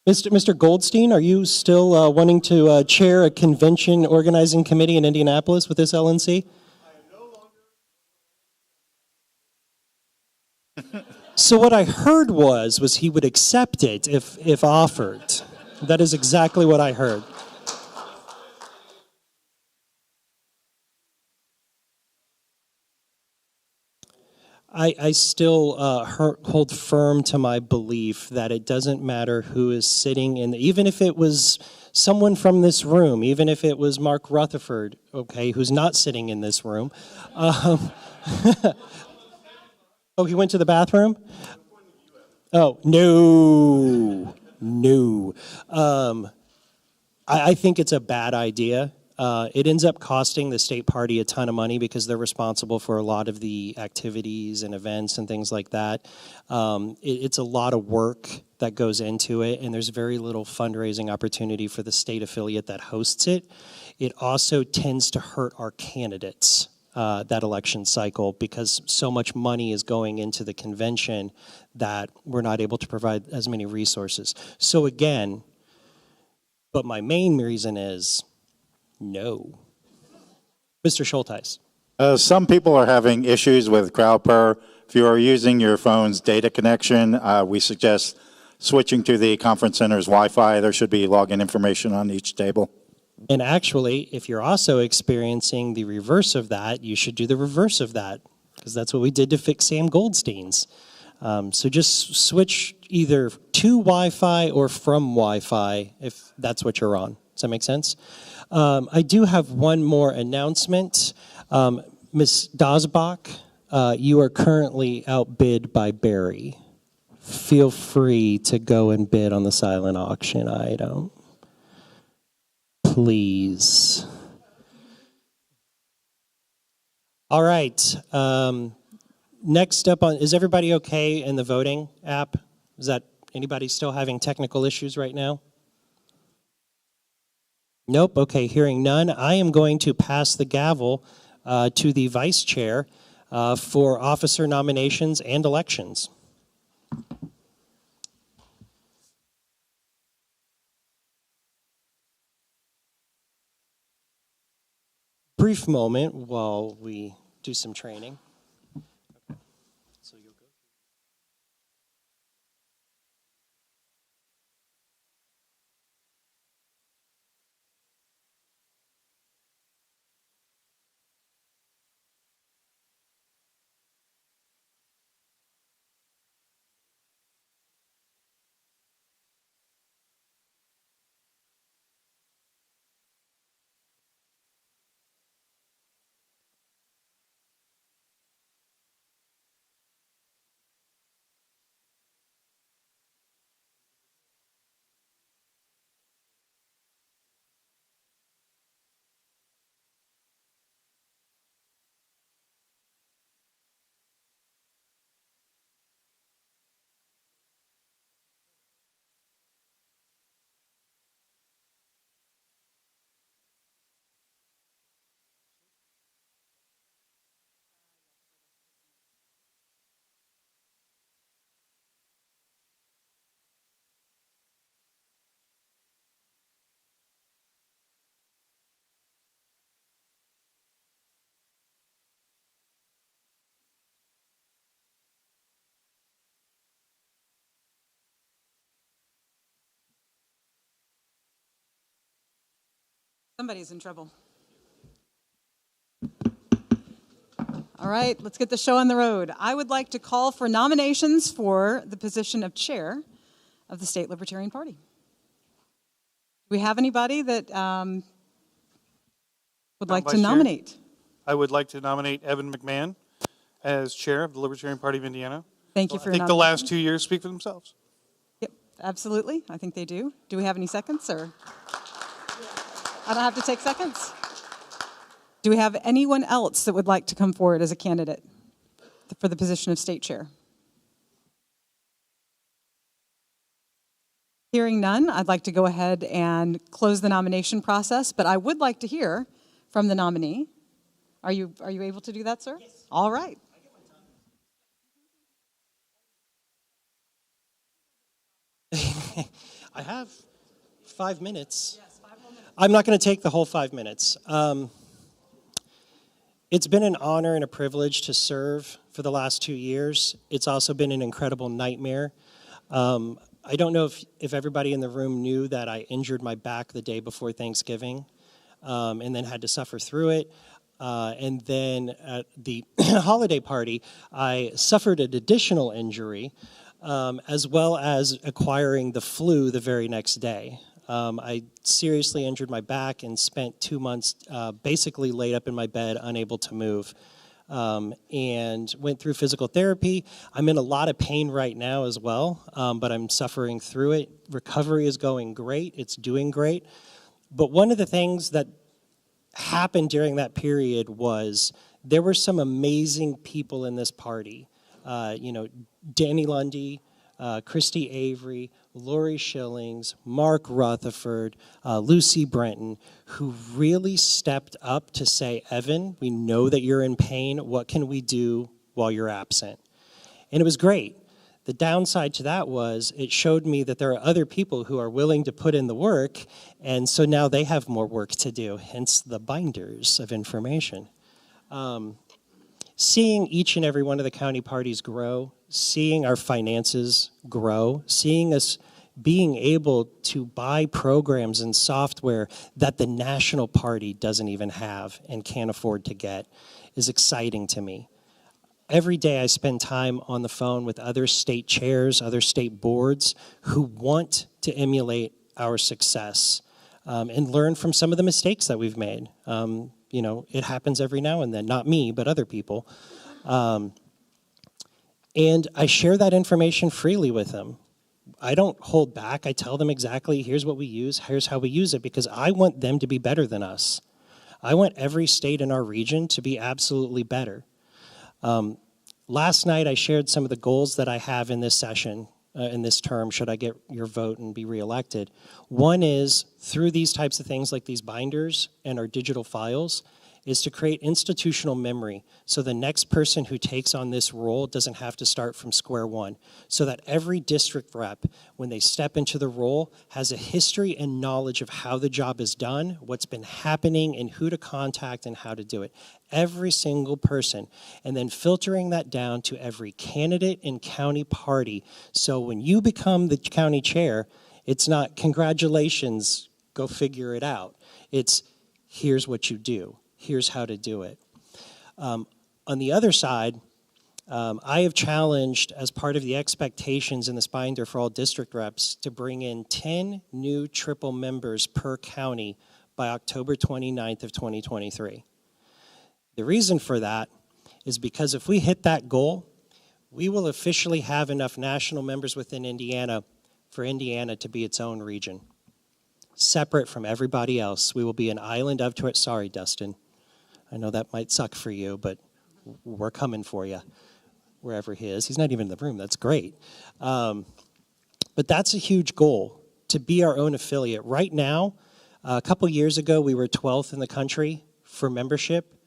Mr. Goldstein, are you still wanting to chair a convention organizing committee in Indianapolis with this LNC? I am no longer. So what I heard was he would accept it if offered. That is exactly what I heard. I still hold firm to my belief that it doesn't matter who is sitting in, even if it was someone from this room, even if it was Mark Rutherford, okay, who's not sitting in this room. Oh, he went to the bathroom? Oh, no. I think it's a bad idea. It ends up costing the state party a ton of money because they're responsible for a lot of the activities and events and things like that. It's a lot of work that goes into it, and there's very little fundraising opportunity for the state affiliate that hosts it. It also tends to hurt our candidates, that election cycle, because so much money is going into the convention that we're not able to provide as many resources. So again, but my main reason is no. Mr. Schulteis. Some people are having issues with CrowdPer. If you are using your phone's data connection, we suggest switching to the conference center's Wi-Fi, there should be login information on each table. And actually, if you're also experiencing the reverse of that, you should do the reverse of that, because that's what we did to fix Sam Goldstein's. So just switch either to Wi-Fi or from Wi-Fi if that's what you're on. Does that make sense? I do have one more announcement. Ms. Dosbach, you are currently outbid by Barry. Feel free to go and bid on the silent auction item. Please. All right. Next up on, is everybody okay in the voting app? Is that anybody still having technical issues right now? Nope. Okay, hearing none, I am going to pass the gavel to the vice chair for officer nominations and elections. Brief moment while we do some training. Okay. So you'll go. Somebody's in trouble. All right, let's get the show on the road. I would like to call for nominations for the position of chair of the State Libertarian Party. Do we have anybody that would like to nominate? I would like to nominate Evan McMahon as chair of the Libertarian Party of Indiana. Thank you for your I think the last 2 years speak for themselves. Yep, absolutely. I think they do. Do we have any seconds, or? I don't have to take seconds. Do we have anyone else that would like to come forward as a candidate for the position of state chair? Hearing none, I'd like to go ahead and close the nomination process, but I would like to hear from the nominee. Are you able to do that, sir? Yes. All right. I have 5 minutes. Yes, 5 more minutes. I'm not going to take the whole 5 minutes. It's been an honor and a privilege to serve for the last 2 years. It's also been an incredible nightmare. I don't know if everybody in the room knew that I injured my back the day before Thanksgiving and then had to suffer through it. And then at the holiday party, I suffered an additional injury as well as acquiring the flu the very next day. I seriously injured my back and spent 2 months basically laid up in my bed, unable to move, and went through physical therapy. I'm in a lot of pain right now as well, but I'm suffering through it. Recovery is going great. It's doing great. But one of the things that happened during that period was there were some amazing people in this party. Danny Lundy, Christy Avery, Lori Schillings, Mark Rutherford, Lucy Brenton, who really stepped up to say, Evan, we know that you're in pain. What can we do while you're absent? And it was great. The downside to that was it showed me that there are other people who are willing to put in the work, and so now they have more work to do, hence the binders of information. seeing each and every one of the county parties grow, seeing our finances grow, seeing us being able to buy programs and software that the national party doesn't even have and can't afford to get is exciting to me. Every day I spend time on the phone with other state chairs, other state boards who want to emulate our success and learn from some of the mistakes that we've made. You know, it happens every now and then, not me, but other people. And I share that information freely with them. I don't hold back. I tell them exactly, here's what we use, here's how we use it, because I want them to be better than us. I want every state in our region to be absolutely better. Last night, I shared some of the goals that I have in this session, in this term, should I get your vote and be reelected. One is, through these types of things like these binders and our digital files, is to create institutional memory so the next person who takes on this role doesn't have to start from square one, so that every district rep, when they step into the role, has a history and knowledge of how the job is done, what's been happening, and who to contact and how to do it. Every single person, and then filtering that down to every candidate and county party. So when you become the county chair, it's not congratulations, go figure it out. It's here's what you do. Here's how to do it. On the other side, I have challenged, as part of the expectations in this binder for all district reps, to bring in 10 new triple members per county by October 29th of 2023. The reason for that is because if we hit that goal, we will officially have enough national members within Indiana for Indiana to be its own region, separate from everybody else. We will be an island of to it. Sorry, Dustin. I know that might suck for you, but we're coming for you, wherever he is. He's not even in the room. That's great. But that's a huge goal, to be our own affiliate. Right now, a couple years ago, we were 12th in the country for membership.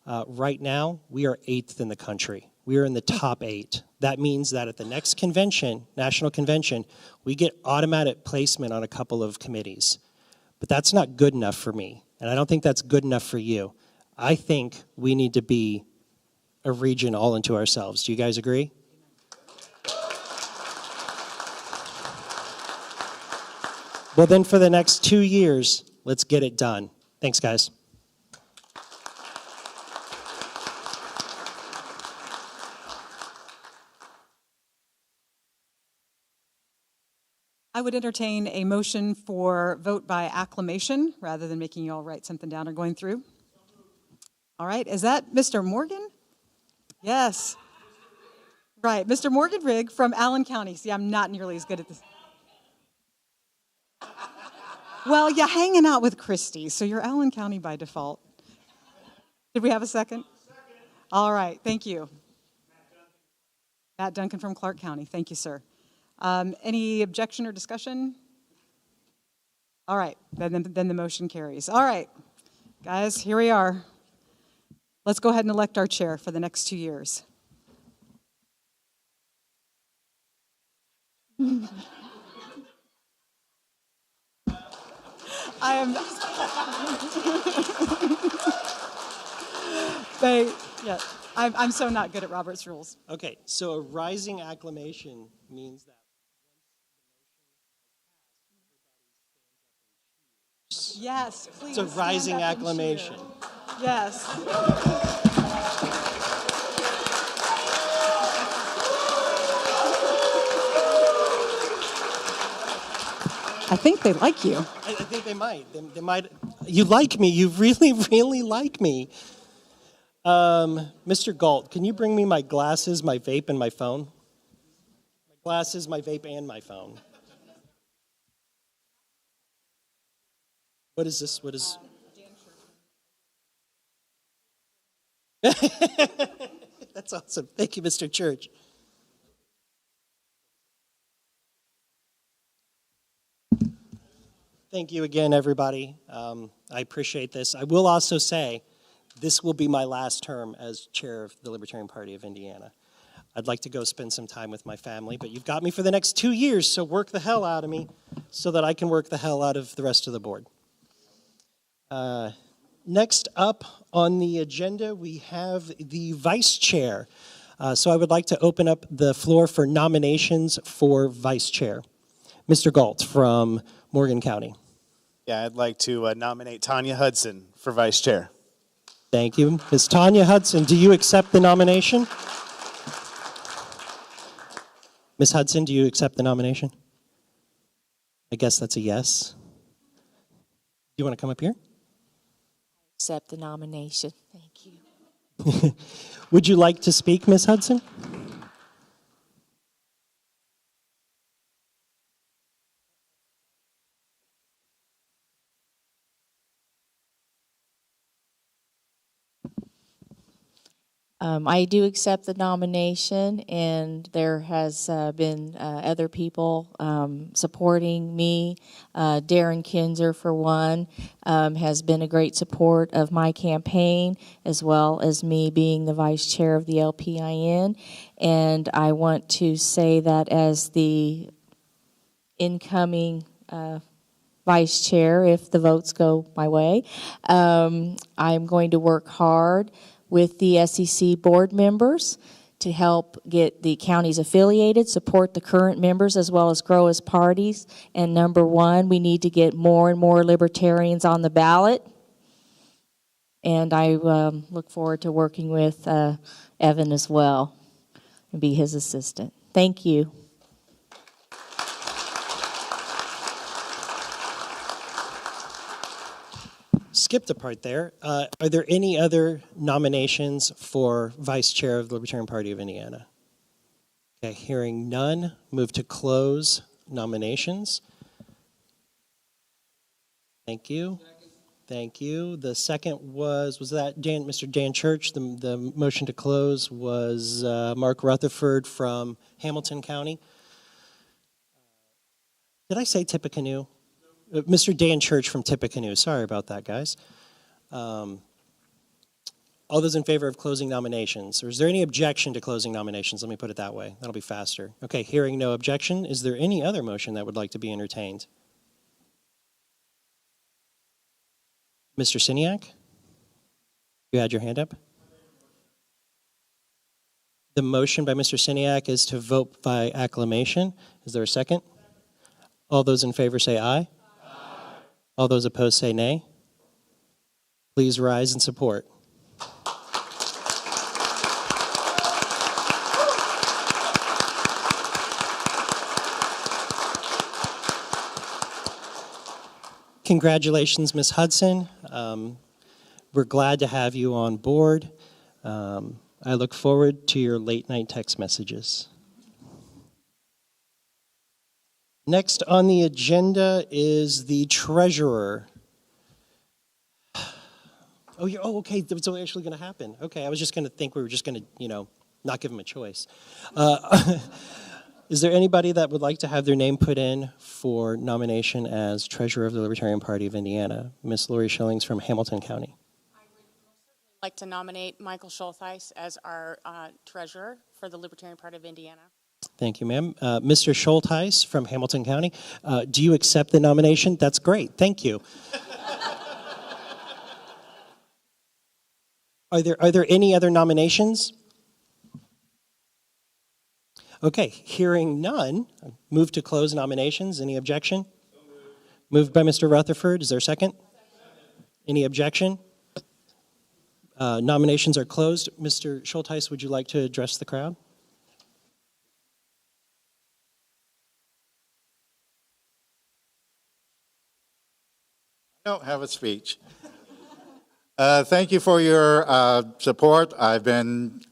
Right now, we are 8th in the country. We are in the top 8. That means that at the next convention, national convention, we get automatic placement on a couple of committees. But that's not good enough for me, and I don't think that's good enough for you. I think we need to be a region all unto ourselves. Do you guys agree? Well, then for the next 2 years, let's get it done. Thanks, guys. I would entertain a motion for vote by acclamation rather than making you all write something down or going through. All right, is that Mr. Morgan? Yes. Right, Mr. Morgan Rigg from Allen County. See, I'm not nearly as good at this. Well, you're hanging out with Christie, so you're Allen County by default. Did we have a second? All right, thank you. Matt Duncan from Clark County. Thank you, sir. Any objection or discussion? All right, then the motion carries. All right, guys, here we are. Let's go ahead and elect our chair for the next 2 years. I'm so not good at Robert's rules. Okay, so a rising acclamation means that Yes, please. it's a rising acclamation. Yes. I think they like you. I think they might. They might. You like me. You really, really like me. Mr. Galt, can you bring me my glasses, my vape, and my phone? My glasses, my vape, and my phone. What is this? What is... That's awesome. Thank you, Mr. Church. Thank you again, everybody. I appreciate this. I will also say this will be my last term as chair of the Libertarian Party of Indiana. I'd like to go spend some time with my family, but you've got me for the next 2 years, so work the hell out of me so that I can work the hell out of the rest of the board. Next up on the agenda, we have the vice chair. So I would like to open up the floor for nominations for vice chair. Mr. Galt from Morgan County. Yeah, I'd like to nominate Tanya Hudson for vice chair. Thank you. Ms. Tanya Hudson, do you accept the nomination? Ms. Hudson, do you accept the nomination? I guess that's a yes. Do you want to come up here? Accept the nomination. Thank you. Would you like to speak, Ms. Hudson? I do accept the nomination, and there has been other people supporting me. Darren Kinzer, for one, has been a great support of my campaign, as well as me being the vice chair of the LPIN. And I want to say that as the incoming vice chair, if the votes go my way, I'm going to work hard with the SEC board members to help get the counties affiliated, support the current members, as well as grow as parties. And number one, we need to get more and more libertarians on the ballot. And I look forward to working with Evan as well and be his assistant. Thank you. Skipped a part there. Are there any other nominations for vice chair of the Libertarian Party of Indiana? Okay, hearing none, move to close nominations. Thank you. Thank you. The second was that Mr. Dan Church? The motion to close was Mark Rutherford from Hamilton County. Did I say Tippecanoe? Mr. Dan Church from Tippecanoe. Sorry about that, guys. All those in favor of closing nominations? Or is there any objection to closing nominations? Let me put it that way. That'll be faster. Okay, hearing no objection, is there any other motion that would like to be entertained? Mr. Siniak? You had your hand up? The motion by Mr. Siniak is to vote by acclamation. Is there a second? All those in favor say aye. All those opposed say nay. Please rise in support. Congratulations, Ms. Hudson. We're glad to have you on board. I look forward to your late night text messages. Next on the agenda is the treasurer. Okay, that's actually going to happen. Okay, I was just going to think we were just going to, not give him a choice. Is there anybody that would like to have their name put in for nomination as treasurer of the Libertarian Party of Indiana? Ms. Lori Schillings from Hamilton County. I would like to nominate Michael Schultheis as our treasurer for the Libertarian Party of Indiana. Thank you, ma'am. Mr. Schultheis from Hamilton County, do you accept the nomination? That's great. Thank you. Are there any other nominations? Okay, hearing none, move to close nominations. Any objection? So moved by Mr. Rutherford. Is there a second? Any objection? Nominations are closed. Mr. Schultheis, would you like to address the crowd? I don't have a speech. Thank you for your support. I've been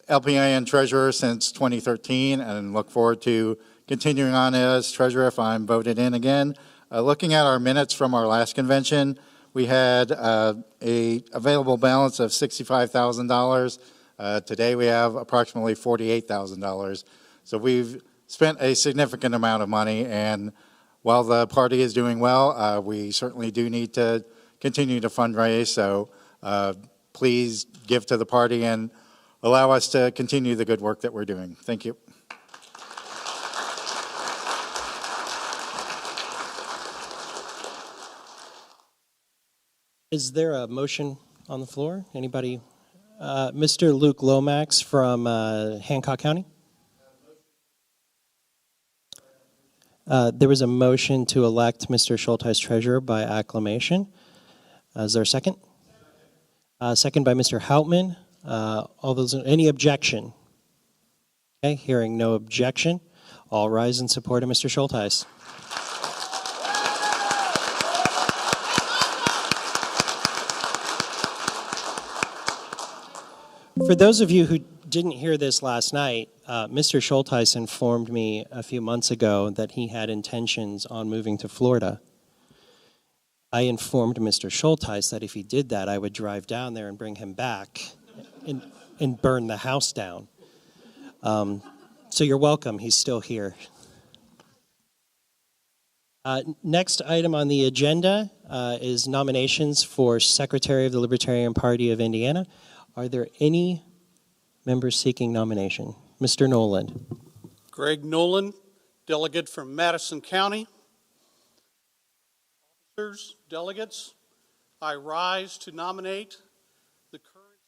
LPIN treasurer since 2013 and look forward to continuing on as treasurer if I'm voted in again. Looking at our minutes from our last convention, we had a available balance of $65,000. Today we have approximately $48,000. So we've spent a significant amount of money, and while the party is doing well, we certainly do need to continue to fundraise. So please give to the party and allow us to continue the good work that we're doing. Thank you. Is there a motion on the floor? Anybody? Mr. Luke Lomax from Hancock County. There was a motion to elect Mr. Schultheis treasurer by acclamation. Is there a second? Second by Mr. Houtman. Any objection? Okay, hearing no objection, all rise in support of Mr. Schultheis. For those of you who didn't hear this last night, Mr. Schultheis informed me a few months ago that he had intentions on moving to Florida. I informed Mr. Schultheis that if he did that, I would drive down there and bring him back and burn the house down. So you're welcome. He's still here. Next item on the agenda is nominations for Secretary of the Libertarian Party of Indiana. Are there any members seeking nomination? Mr. Noland. Greg Nolan, delegate from Madison County. Officers, delegates, I rise to nominate the current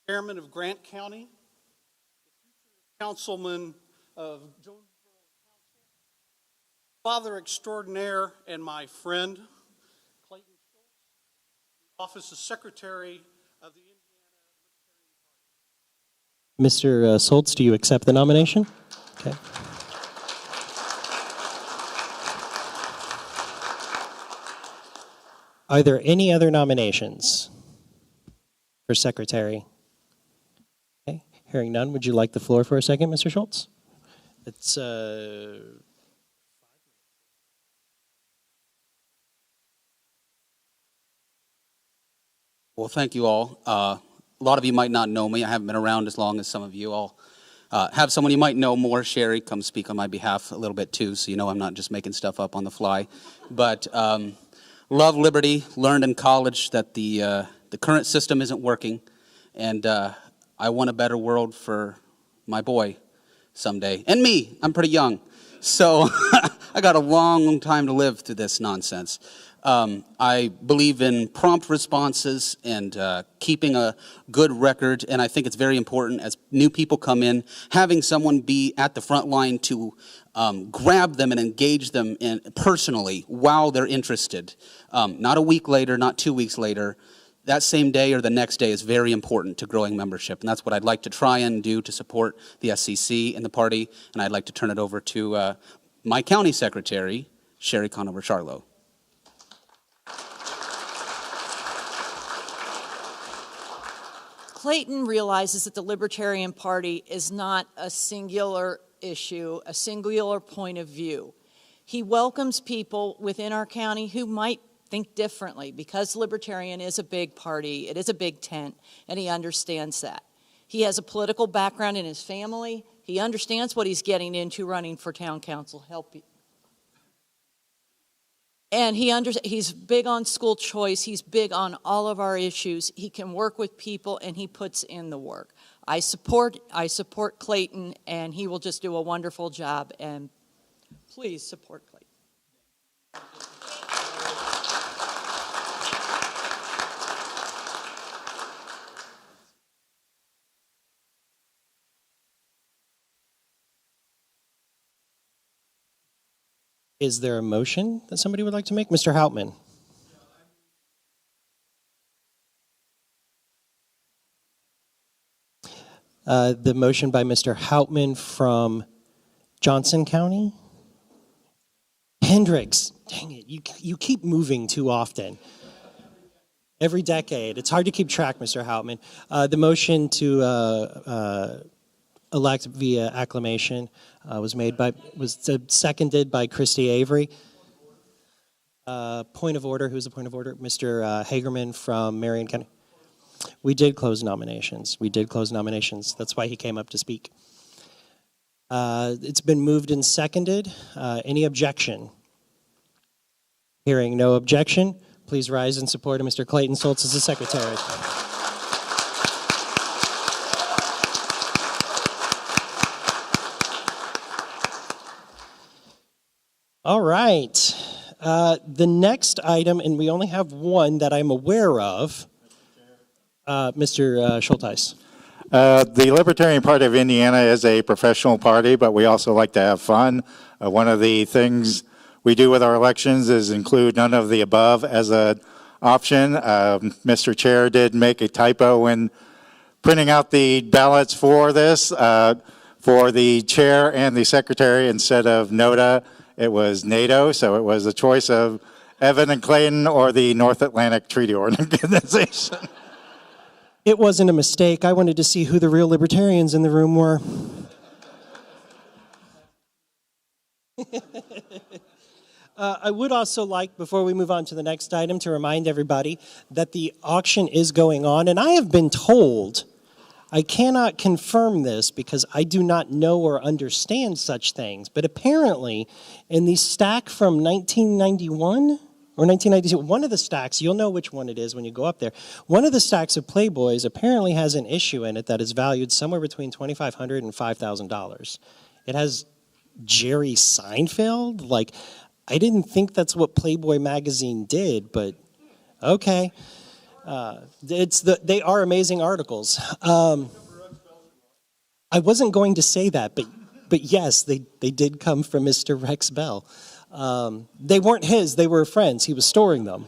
chairman of Grant County, the future councilman of Jonesboro Council, father extraordinaire, and my friend, Clayton Schultz, the office of Secretary of the Mr. Schultz, do you accept the nomination? Okay. Are there any other nominations for secretary? Okay, hearing none, would you like the floor for a second, Mr. Schultz? It's Well, thank you all. A lot of you might not know me. I haven't been around as long as some of you. I'll have someone you might know more, Sherry, come speak on my behalf a little bit too, so you know I'm not just making stuff up on the fly. But love liberty, learned in college that the current system isn't working, and I want a better world for my boy someday. And me, I'm pretty young. So I got a long time to live through this nonsense. I believe in prompt responses and keeping a good record, and I think it's very important as new people come in, having someone be at the front line to grab them and engage them personally while they're interested. Not a week later, not 2 weeks later. That same day or the next day is very important to growing membership, and that's what I'd like to try and do to support the SCC and the party, and I'd like to turn it over to my county secretary, Sherry Conover-Charlo. Clayton realizes that the Libertarian Party is not a singular issue, a singular point of view. He welcomes people within our county who might think differently because Libertarian is a big party, it is a big tent, and he understands that. He has a political background in his family. He understands what he's getting into running for town council. And he's big on school choice. He's big on all of our issues. He can work with people, and he puts in the work. I support Clayton, and he will just do a wonderful job. And please support Clayton. Is there a motion that somebody would like to make? Mr. Houtman. The motion by Mr. Houtman from Johnson County. Hendricks. Dang it, you keep moving too often. Every decade. It's hard to keep track, Mr. Houtman. The motion to elect via acclamation was seconded by Christy Avery. Point of order. Who's the point of order? Mr. Hagerman from Marion County. We did close nominations. That's why he came up to speak. It's been moved and seconded. Any objection? Hearing no objection, please rise in support of Mr. Clayton Schultz as the secretary. All right. The next item, and we only have one that I'm aware of, Mr. Schultheis. The Libertarian Party of Indiana is a professional party, but we also like to have fun. One of the things we do with our elections is include none of the above as an option. Mr. Chair did make a typo when printing out the ballots for this. For the chair and the secretary, instead of NOTA, it was NATO, so it was a choice of Evan and Clayton or the North Atlantic Treaty Organization. It wasn't a mistake. I wanted to see who the real libertarians in the room were. I would also like, before we move on to the next item, to remind everybody that the auction is going on, and I have been told, I cannot confirm this because I do not know or understand such things, but apparently in the stack from 1991 or 1992, one of the stacks, you'll know which one it is when you go up there, one of the stacks of Playboys apparently has an issue in it that is valued somewhere between $2,500 and $5,000. It has Jerry Seinfeld. Like, I didn't think that's what Playboy magazine did, but okay. They are amazing articles. I wasn't going to say that, but yes, they did come from Mr. Rex Bell. They weren't his, they were friends. He was storing them.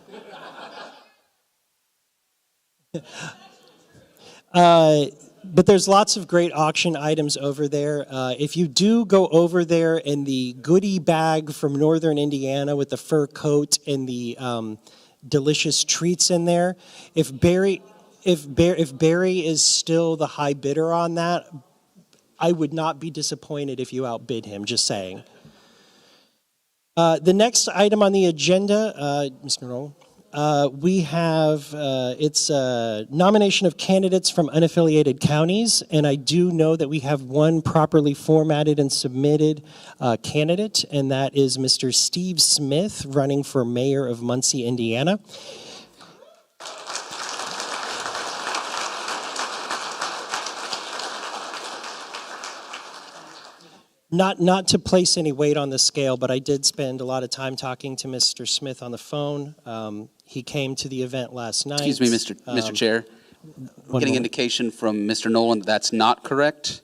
But there's lots of great auction items over there. If you do go over there in the goodie bag from Northern Indiana with the fur coat and the delicious treats in there, if Barry is still the high bidder on that, I would not be disappointed if you outbid him, just saying. The next item on the agenda, Mr. Noel, we have, it's a nomination of candidates from unaffiliated counties, and I do know that we have one properly formatted and submitted candidate, and that is Mr. Steve Smith, running for mayor of Muncie, Indiana. Not to place any weight on the scale, but I did spend a lot of time talking to Mr. Smith on the phone. He came to the event last night. Excuse me, Mr. Chair. Getting indication from Mr. Nolan that that's not correct.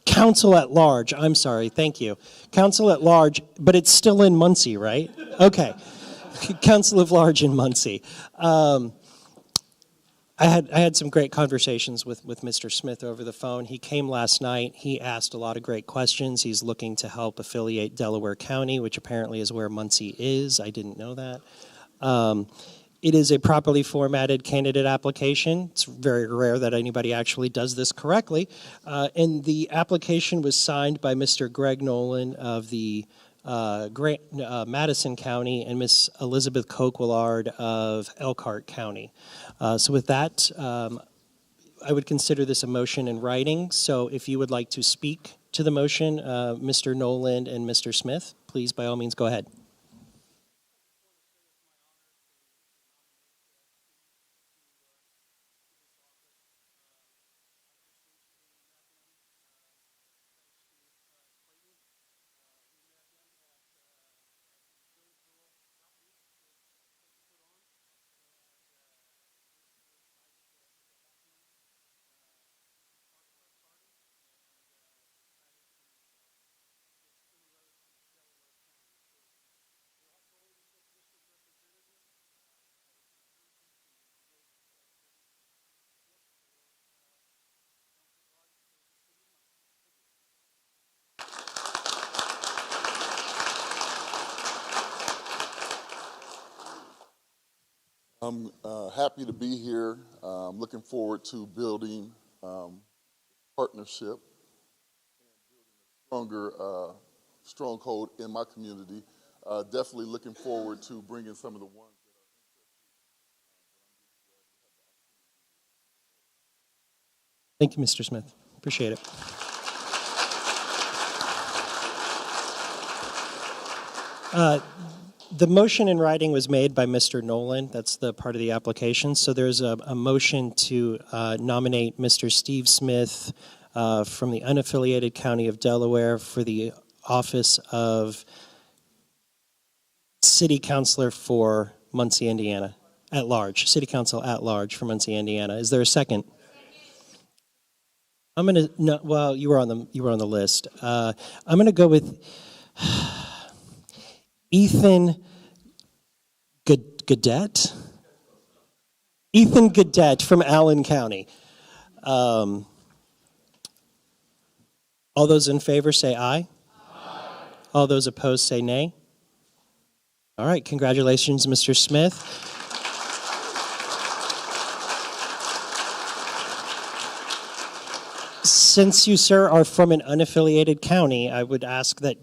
Council at large. I'm sorry. Thank you. Council at large, but it's still in Muncie, right? Okay. Council of Large in Muncie. I had some great conversations with Mr. Smith over the phone. He came last night. He asked a lot of great questions. He's looking to help affiliate Delaware County, which apparently is where Muncie is. I didn't know that. It is a properly formatted candidate application. It's very rare that anybody actually does this correctly. And the application was signed by Mr. Greg Nolan of the Madison County and Miss Elizabeth Coquillard of Elkhart County. So with that, I would consider this a motion in writing. So if you would like to speak to the motion, Mr. Nolan and Mr. Smith, please by all means go ahead. I'm happy to be here. I'm looking forward to building partnership and building a stronghold in my community. Definitely looking forward to bringing some of the ones that are interested. Thank you, Mr. Smith. Appreciate it. The motion in writing was made by Mr. Nolan. That's the part of the application. So there's a motion to nominate Mr. Steve Smith from the unaffiliated county of Delaware for the office of city councilor for Muncie, Indiana, at large, city council at large for Muncie, Indiana. Is there a second? I'm gonna, no, well, you were on the list. I'm gonna go with Ethan Gaudette? Ethan Gaudette from Allen County. All those in favor say aye. Aye. All those opposed say nay. All right, congratulations, Mr. Smith. Since you, sir, are from an unaffiliated county, I would ask that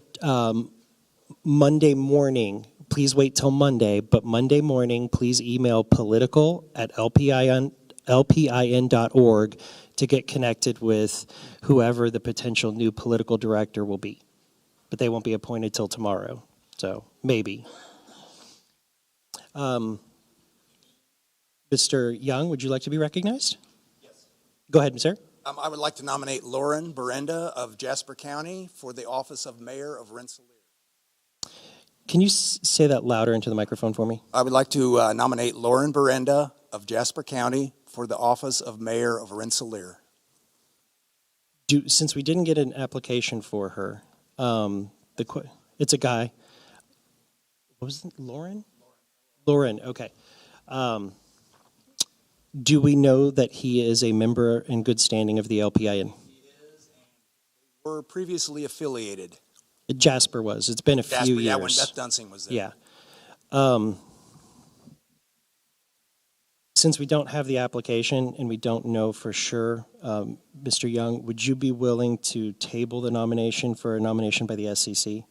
Monday morning, please wait till Monday, but Monday morning, please email political@lpin.org to get connected with whoever the potential new political director will be. But they won't be appointed till tomorrow, so maybe. Mr. Young, would you like to be recognized? Yes. Go ahead, sir. I would like to nominate Lauren Berenda of Jasper County for the office of Mayor of Rensselaer. Can you say that louder into the microphone for me? I would like to nominate Lauren Berenda of Jasper County for the office of Mayor of Rensselaer. Since we didn't get an application for her, it's a guy. What was it, Lauren? Lauren, okay. Do we know that he is a member in good standing of the LPIN? He is, and they were previously affiliated. Jasper was. It's been a few years. Yeah, when Beth Dunsing was there. Yeah. Since we don't have the application and we don't know for sure, Mr. Young, would you be willing to table the nomination for a nomination by the SEC? Sure.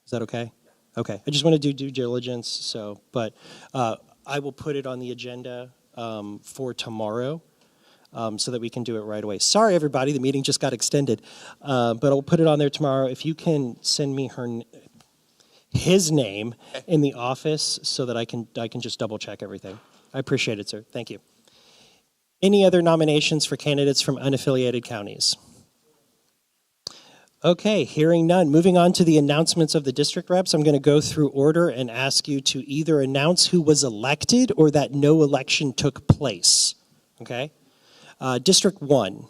Is that okay? Yeah. Okay. I just want to do due diligence, but I will put it on the agenda for tomorrow so that we can do it right away. Sorry, everybody, the meeting just got extended, but I'll put it on there tomorrow. If you can send me his name in the office so that I can just double check everything. I appreciate it, sir. Thank you. Any other nominations for candidates from unaffiliated counties? Okay, hearing none. Moving on to the announcements of the district reps, I'm going to go through order and ask you to either announce who was elected or that no election took place. Okay? District 1.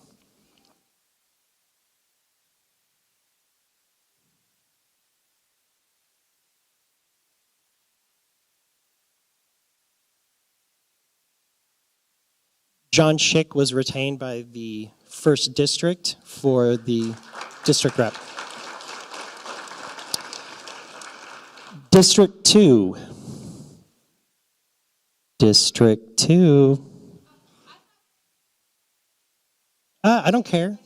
John Schick was retained by the 1st District for the district rep. District 2. District 2. I don't care.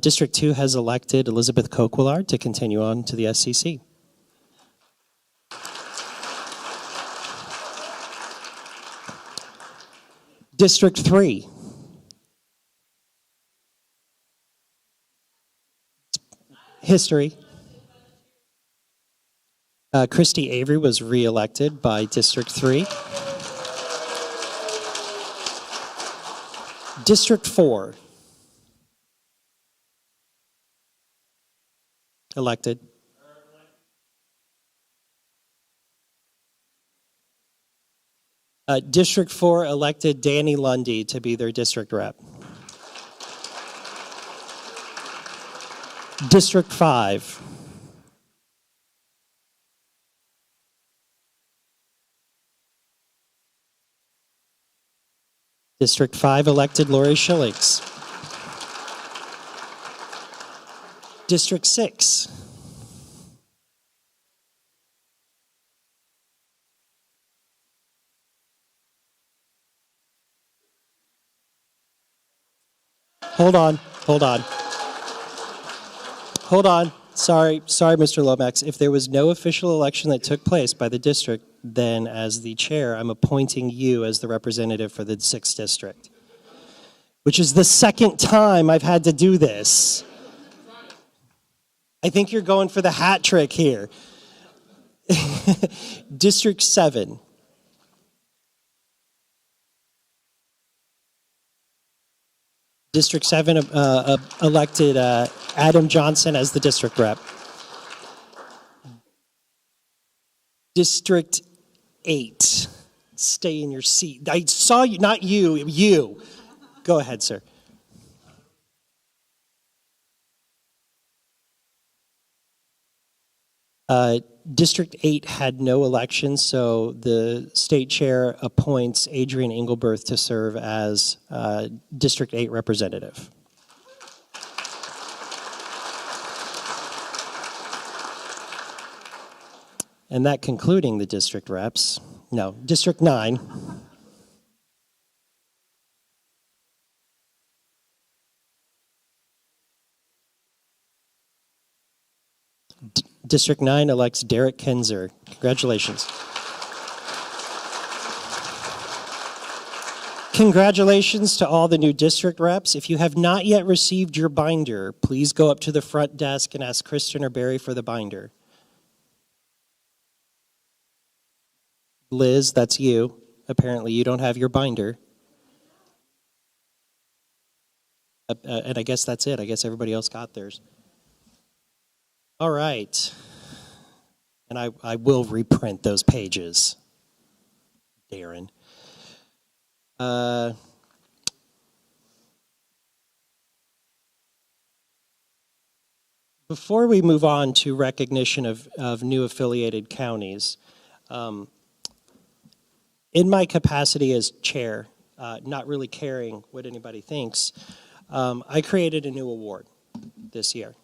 District 2 has elected Elizabeth Coquillard to continue on to the SCC. District 3. History. Christy Avery was reelected by District 3. District 4. Elected. District 4 elected Danny Lundy to be their district rep. District 5. District 5 elected Lori Schillings. District 6. Hold on. Sorry, Mr. Lomax. If there was no official election that took place by the district, then as the chair, I'm appointing you as the representative for the 6th district, which is the 2nd time I've had to do this. I think you're going for the hat trick here. District 7. District 7 elected Adam Johnson as the district rep. District 8, stay in your seat. I saw you, not you, you. Go ahead, sir. District 8 had no elections, so the state chair appoints Adrian Engelberth to serve as District 8 representative. And that concluding the district reps, no, District 9. District 9 elects Derek Kinzer. Congratulations. Congratulations to all the new district reps. If you have not yet received your binder, please go up to the front desk and ask Kristen or Barry for the binder. Liz, that's you. Apparently you don't have your binder. And I guess that's it. I guess everybody else got theirs. All right. And I will reprint those pages, Darren. Before we move on to recognition of new affiliated counties, in my capacity as chair, not really caring what anybody thinks, I created a new award this year.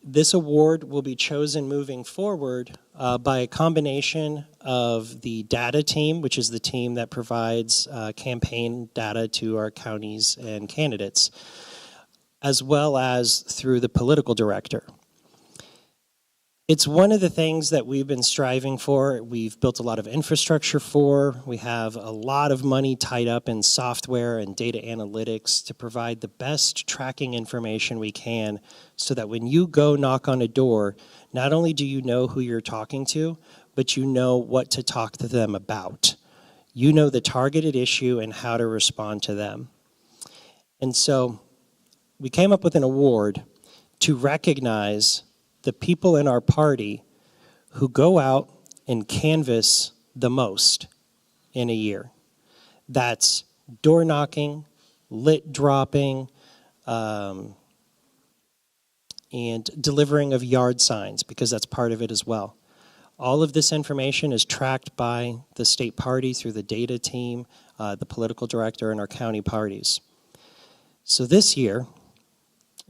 This award will be chosen moving forward by a combination of the data team, which is the team that provides campaign data to our counties and candidates, as well as through the political director. It's one of the things that we've been striving for. We've built a lot of infrastructure for. We have a lot of money tied up in software and data analytics to provide the best tracking information we can so that when you go knock on a door, not only do you know who you're talking to, but you know what to talk to them about. You know the targeted issue and how to respond to them. And so we came up with an award to recognize the people in our party who go out and canvass the most in a year. That's door knocking, lit dropping, and delivering of yard signs, because that's part of it as well. All of this information is tracked by the state party through the data team, the political director, and our county parties. So this year,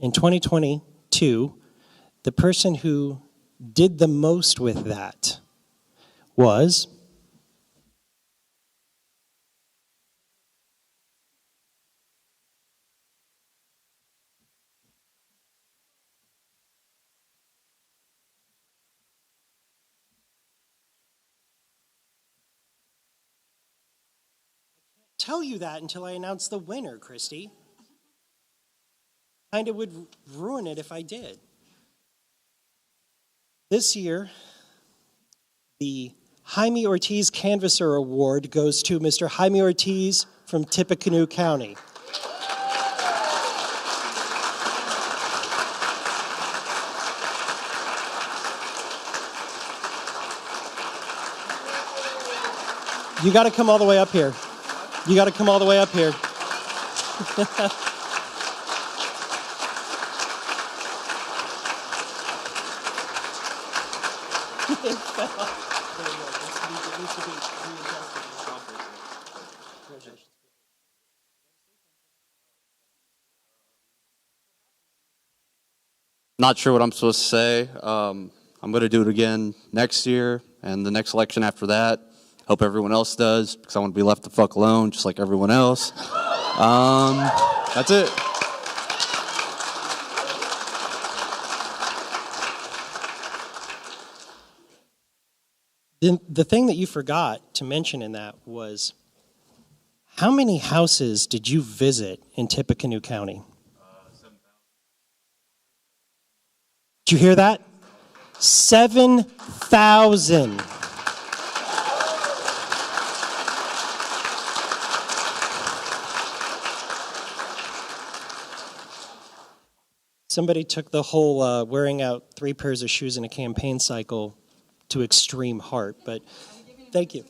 in 2022, the person who did the most with that was tell you that until I announce the winner, Christy. Kind of would ruin it if I did. This year, the Jaime Ortiz Canvasser Award goes to Mr. Jaime Ortiz from Tippecanoe County. You got to come all the way up here. You got to come all the way up here. Not sure what I'm supposed to say. I'm going to do it again next year and the next election after that. Hope everyone else does, because I want to be left the fuck alone, just like everyone else. That's it. The thing that you forgot to mention in that was, how many houses did you visit in Tippecanoe County? 7,000. Did you hear that? 7,000. Somebody took the whole wearing out 3 pairs of shoes in a campaign cycle to extreme heart, but thank you.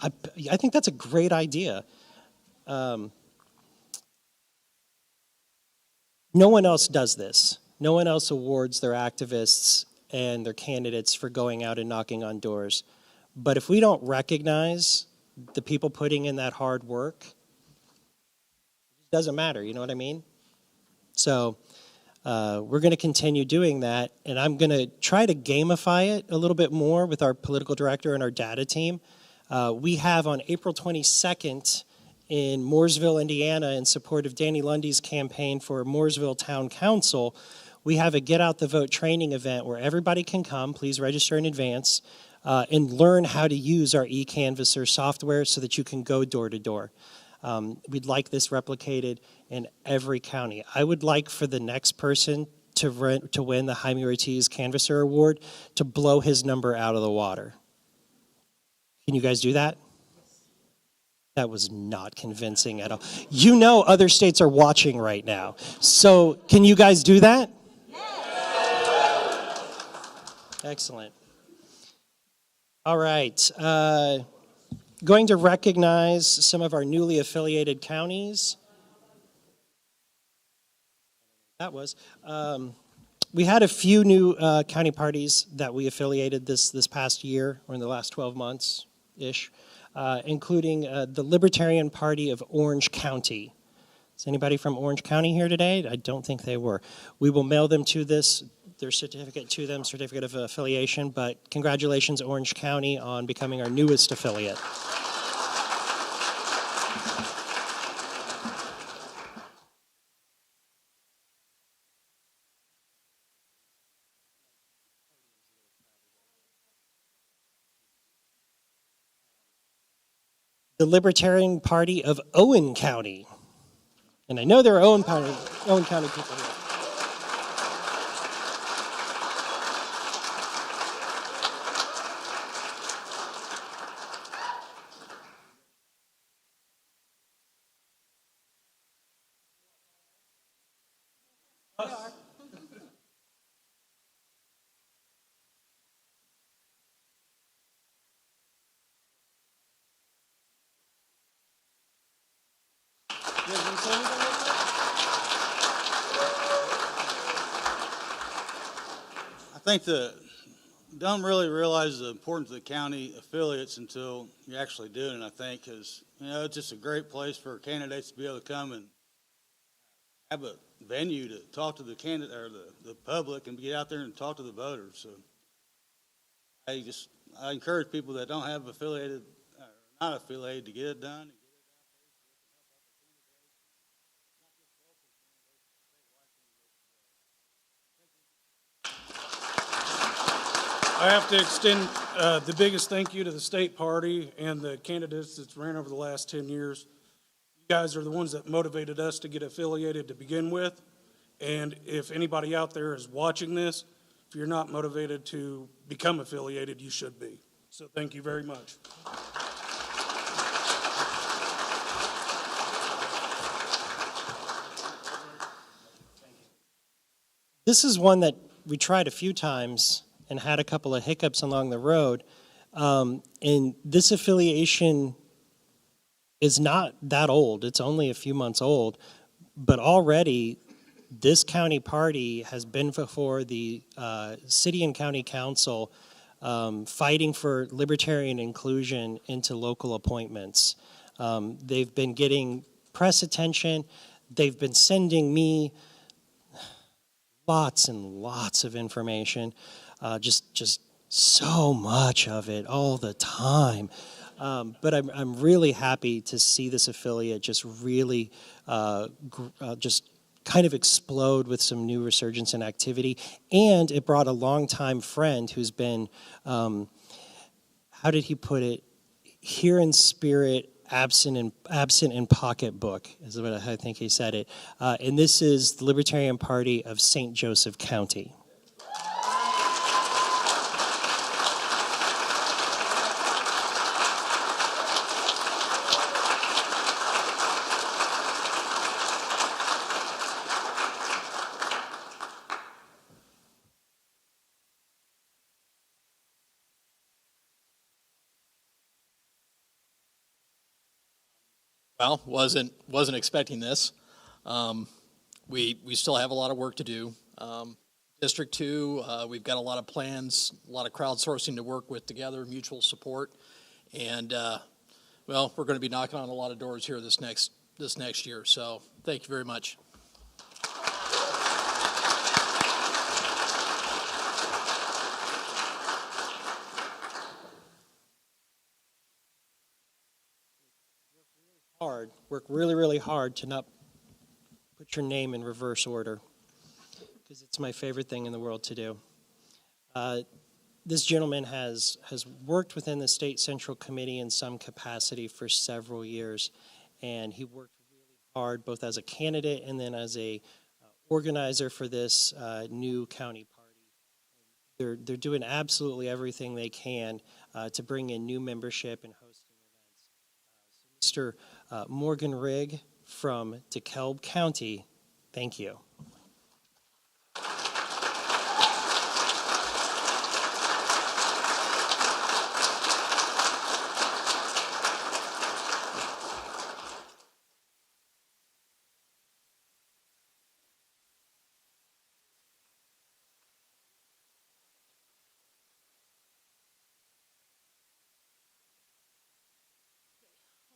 I think that's a great idea. No one else does this. No one else awards their activists and their candidates for going out and knocking on doors. But if we don't recognize the people putting in that hard work, it doesn't matter, you know what I mean? So we're going to continue doing that, and I'm going to try to gamify it a little bit more with our political director and our data team. We have on April 22nd in Mooresville, Indiana, in support of Danny Lundy's campaign for Mooresville Town Council, we have a Get Out the Vote training event where everybody can come, please register in advance, and learn how to use our eCanvasser software so that you can go door to door. We'd like this replicated in every county. I would like for the next person to win the Jaime Ortiz Canvasser Award to blow his number out of the water. Can you guys do that? That was not convincing at all. You know other states are watching right now. So can you guys do that? Excellent. All right. Going to recognize some of our newly affiliated counties. That was. We had a few new county parties that we affiliated this past year, or in the last 12 months-ish, including the Libertarian Party of Orange County. Is anybody from Orange County here today? I don't think they were. We will mail them their certificate to them, certificate of affiliation, but congratulations, Orange County, on becoming our newest affiliate. The Libertarian Party of Owen County. And I know there are Owen County people here. I think that don't really realize the importance of the county affiliates until you actually do it, I think, because, it's just a great place for candidates to be able to come and have a venue to talk to the candidate or the public and get out there and talk to the voters. So I encourage people that don't have affiliated, not affiliated, to get it done. I have to extend the biggest thank you to the state party and the candidates that's ran over the last 10 years. You guys are the ones that motivated us to get affiliated to begin with. And if anybody out there is watching this, if you're not motivated to become affiliated, you should be. So thank you very much. This is one that we tried a few times and had a couple of hiccups along the road. And this affiliation is not that old. It's only a few months old. But already, this county party has been before the city and county council fighting for libertarian inclusion into local appointments. They've been getting press attention. They've been sending me lots and lots of information. Just so much of it all the time. But I'm really happy to see this affiliate just really just kind of explode with some new resurgence and activity. And it brought a longtime friend who's been, how did he put it? Here in spirit, absent in pocketbook, is what I think he said it. And this is the Libertarian Party of St. Joseph County. Well, wasn't expecting this. We still have a lot of work to do. District 2, we've got a lot of plans, a lot of crowdsourcing to work with together, mutual support, and well, we're going to be knocking on a lot of doors here this next year. So, thank you very much. Work really, really hard to not put your name in reverse order, because it's my favorite thing in the world to do. This gentleman has worked within the State Central Committee in some capacity for several years, and he worked really hard both as a candidate and then as a organizer for this new county party. They're doing absolutely everything they can to bring in new membership and hosting events. So Mr. Morgan Rigg from DeKalb County, thank you.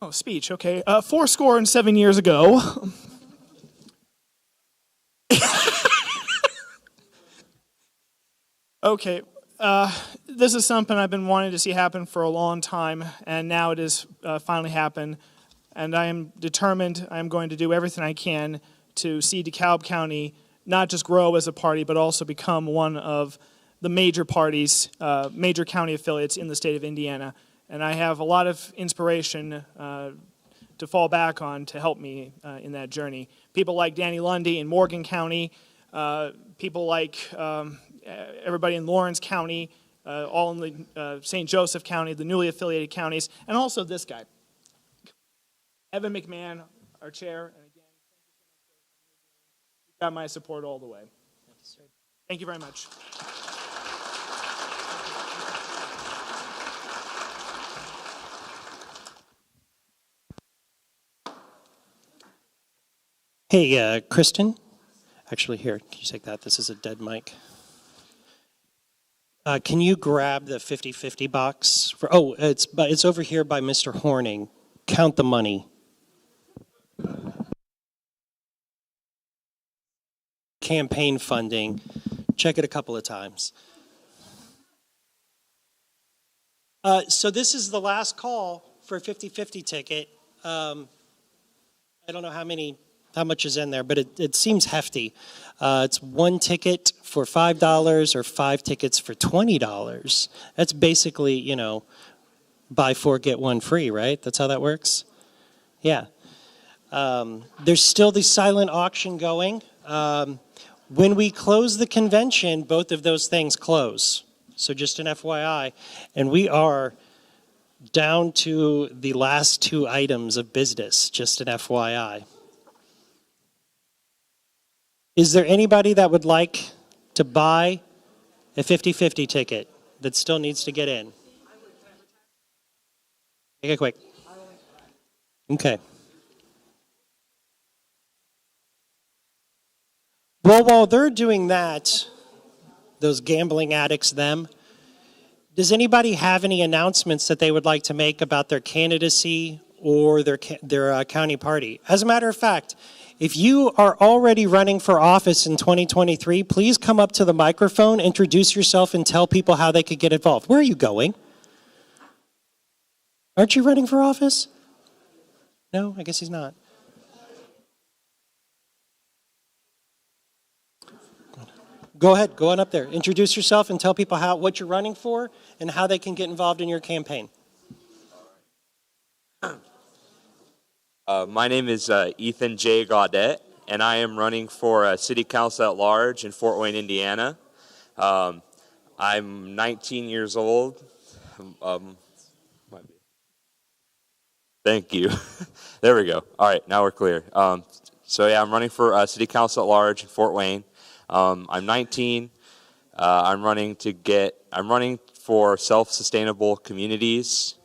Oh, speech, okay. 407 years ago. Okay, this is something I've been wanting to see happen for a long time, and now it has finally happened. And I am determined, I am going to do everything I can to see DeKalb County not just grow as a party, but also become one of the major parties, major county affiliates in the state of Indiana. And I have a lot of inspiration to fall back on to help me in that journey. People like Danny Lundy in Morgan County, people like everybody in Lawrence County, all in the St. Joseph County, the newly affiliated counties, and also this guy, Evan McMahon, our chair. And again, you've got my support all the way. Thank you very much. Hey, Kristen. Actually, here, can you take that? This is a dead mic. Can you grab the 50-50 box? It's over here by Mr. Horning. Count the money. Campaign funding. Check it a couple of times. So this is the last call for a 50-50 ticket. I don't know how much is in there, but it seems hefty. It's one ticket for $5 or 5 tickets for $20. That's basically, buy 4, get 1 free, right? That's how that works? Yeah. There's still the silent auction going. When we close the convention, both of those things close. So just an FYI. And we are down to the last 2 items of business, just an FYI. Is there anybody that would like to buy a 50-50 ticket that still needs to get in? Make it quick. Okay. Well, while they're doing that, those gambling addicts, them, does anybody have any announcements that they would like to make about their candidacy or their county party? As a matter of fact, if you are already running for office in 2023, please come up to the microphone, introduce yourself, and tell people how they could get involved. Where are you going? Aren't you running for office? No, I guess he's not. Go ahead, go on up there. Introduce yourself and tell people what you're running for and how they can get involved in your campaign. My name is Ethan J. Gaudette, and I am running for City Council at Large in Fort Wayne, Indiana. I'm 19 years old. Thank you. There we go. All right, now we're clear. So yeah, I'm running for City Council at Large in Fort Wayne. I'm 19. I'm running for self-sustainable communities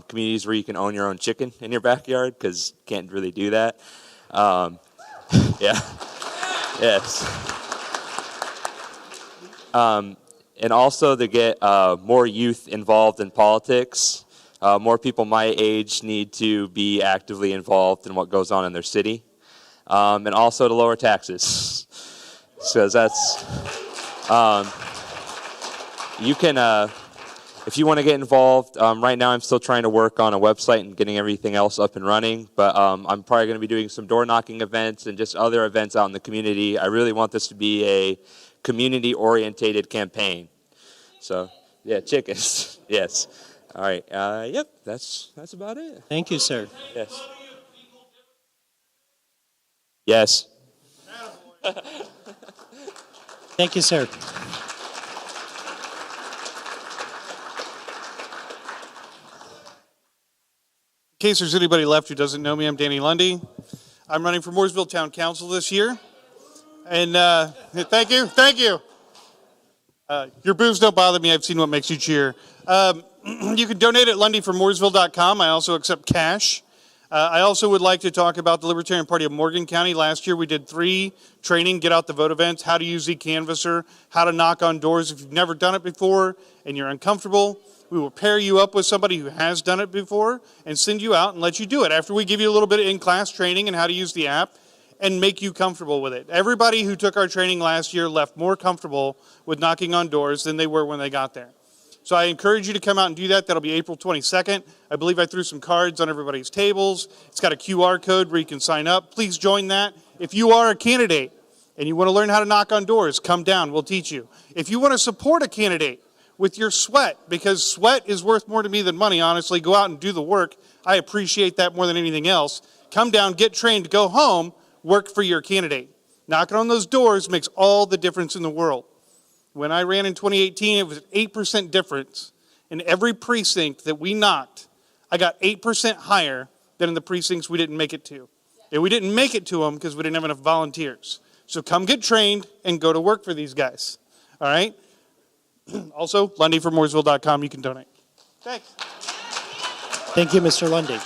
communities where you can own your own chicken in your backyard, because you can't really do that. Yeah. Yes. And also to get more youth involved in politics. More people my age need to be actively involved in what goes on in their city. And also to lower taxes. So that's, you can, if you want to get involved, right now I'm still trying to work on a website and getting everything else up and running, but I'm probably going to be doing some door knocking events and just other events out in the community. I really want this to be a community-orientated campaign. So, yeah, chickens. Yes. All right. Yep. That's about it. Thank you, sir. Yes. Yes. Thank you, sir. In case there's anybody left who doesn't know me, I'm Danny Lundy. I'm running for Mooresville Town Council this year. And thank you. Your boos don't bother me. I've seen what makes you cheer. You can donate at lundyformooresville.com. I also accept cash. I also would like to talk about the Libertarian Party of Morgan County. Last year we did 3 training, get out the vote events, how to use the canvasser, how to knock on doors. If you've never done it before and you're uncomfortable, we will pair you up with somebody who has done it before and send you out and let you do it. After we give you a little bit of in-class training and how to use the app and make you comfortable with it. Everybody who took our training last year left more comfortable with knocking on doors than they were when they got there. So I encourage you to come out and do that. That'll be April 22nd. I believe I threw some cards on everybody's tables. It's got a QR code where you can sign up. Please join that. If you are a candidate and you want to learn how to knock on doors, come down. We'll teach you. If you want to support a candidate with your sweat, because sweat is worth more to me than money, honestly, go out and do the work. I appreciate that more than anything else. Come down, get trained, go home, work for your candidate. Knocking on those doors makes all the difference in the world. When I ran in 2018, it was an 8% difference. In every precinct that we knocked, I got 8% higher than in the precincts we didn't make it to. And we didn't make it to them because we didn't have enough volunteers. So come get trained and go to work for these guys. All right? Also, lundyformooresville.com, you can donate. Thanks. Thank you, Mr. Lundy.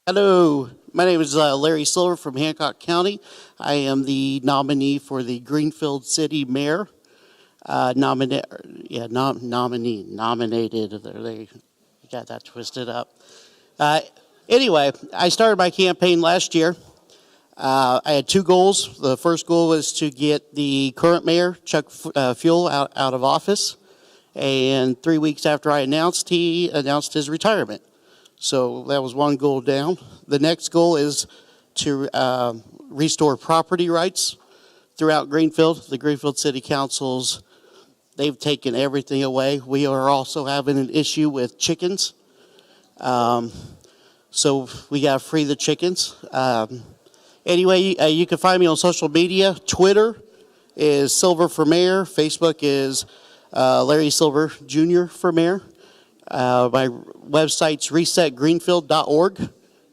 Hello, my name is Larry Silver from Hancock County. I am the nominee for the Greenfield City Mayor. Nominated. They got that twisted up. Anyway, I started my campaign last year. I had 2 goals. The first goal was to get the current mayor, Chuck Fuel, out of office. And 3 weeks after I announced, he announced his retirement. So that was one goal down. The next goal is to restore property rights throughout Greenfield. The Greenfield City Councils, they've taken everything away. We are also having an issue with chickens. So we got to free the chickens. Anyway, you can find me on social media. Twitter is Silver for Mayor. Facebook is Larry Silver Jr. for Mayor. My website's resetgreenfield.org.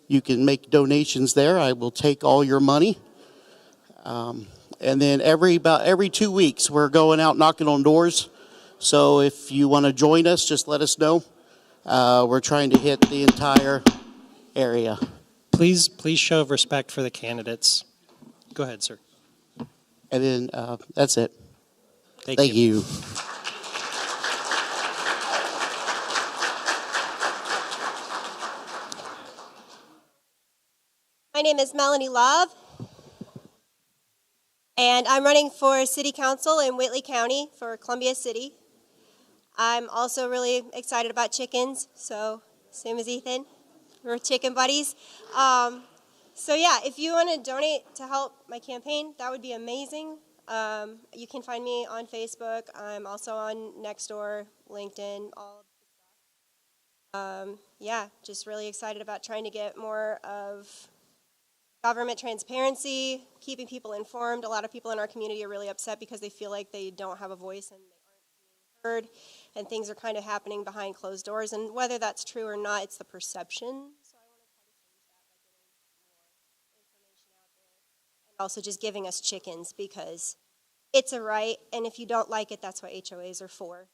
You can make donations there. I will take all your money. And then about every 2 weeks, we're going out knocking on doors. So if you want to join us, just let us know. We're trying to hit the entire area. Please show respect for the candidates. Go ahead, sir. And then that's it. Thank you. My name is Melanie Love, and I'm running for City Council in Whitley County for Columbia City. I'm also really excited about chickens, so same as Ethan, we're chicken buddies. So yeah, if you want to donate to help my campaign, that would be amazing. You can find me on Facebook. I'm also on Nextdoor, LinkedIn, all of the stuff. Yeah, just really excited about trying to get more of government transparency, keeping people informed. A lot of people in our community are really upset because they feel like they don't have a voice and they aren't being heard, and things are kind of happening behind closed doors. And whether that's true or not, it's the perception. So I want to try to change that by getting more information out there, and also just giving us chickens because it's a right, and if you don't like it, that's what HOAs are for.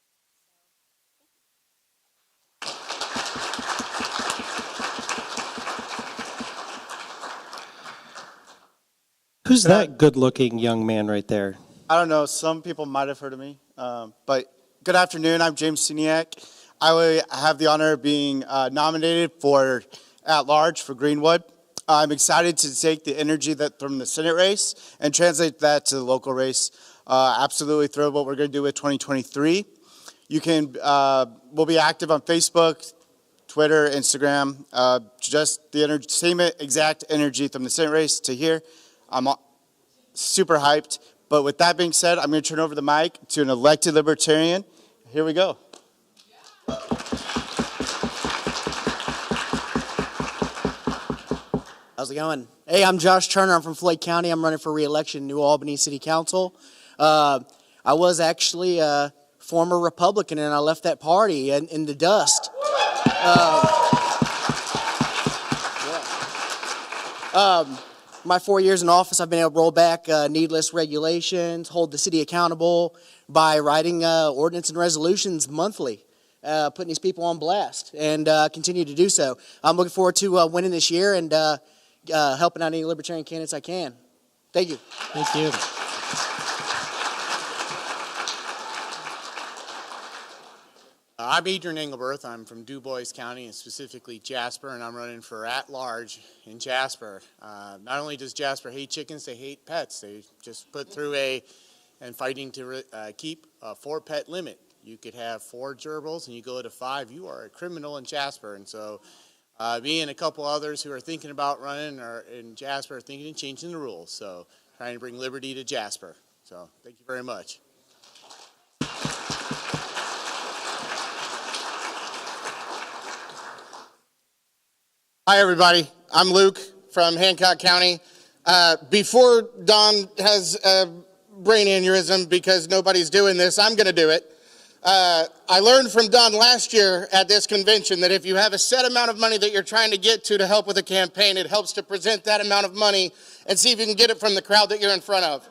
Who's that good-looking young man right there? I don't know. Some people might have heard of me. But good afternoon. I'm James Siniak. I will have the honor of being nominated for at-large for Greenwood. I'm excited to take the energy that from the Senate race and translate that to the local race. Absolutely thrilled what we're going to do with 2023. You can, we'll be active on Facebook, Twitter, Instagram. Just the same exact energy from the Senate race to here. I'm super hyped. But with that being said, I'm going to turn over the mic to an elected Libertarian. Here we go. How's it going? Hey, I'm Josh Turner. I'm from Floyd County. I'm running for re-election in New Albany City Council. I was actually a former Republican, and I left that party in the dust. My 4 years in office, I've been able to roll back needless regulations, hold the city accountable by writing ordinance and resolutions monthly, putting these people on blast, and continue to do so. I'm looking forward to winning this year and helping out any Libertarian candidates I can. Thank you. Thank you. I'm Adrian Engelberth. I'm from Du Bois County, and specifically Jasper, and I'm running for at-large in Jasper. Not only does Jasper hate chickens, they hate pets. They just put through and fighting to keep a 4-pet limit. You could have 4 gerbils, and you go to 5, you are a criminal in Jasper. And so me and a couple others who are thinking about running in Jasper are thinking of changing the rules. So trying to bring liberty to Jasper. So thank you very much. Hi, everybody. I'm Luke from Hancock County. Before Don has a brain aneurysm because nobody's doing this, I'm going to do it. I learned from Don last year at this convention that if you have a set amount of money that you're trying to get to help with a campaign, it helps to present that amount of money and see if you can get it from the crowd that you're in front of.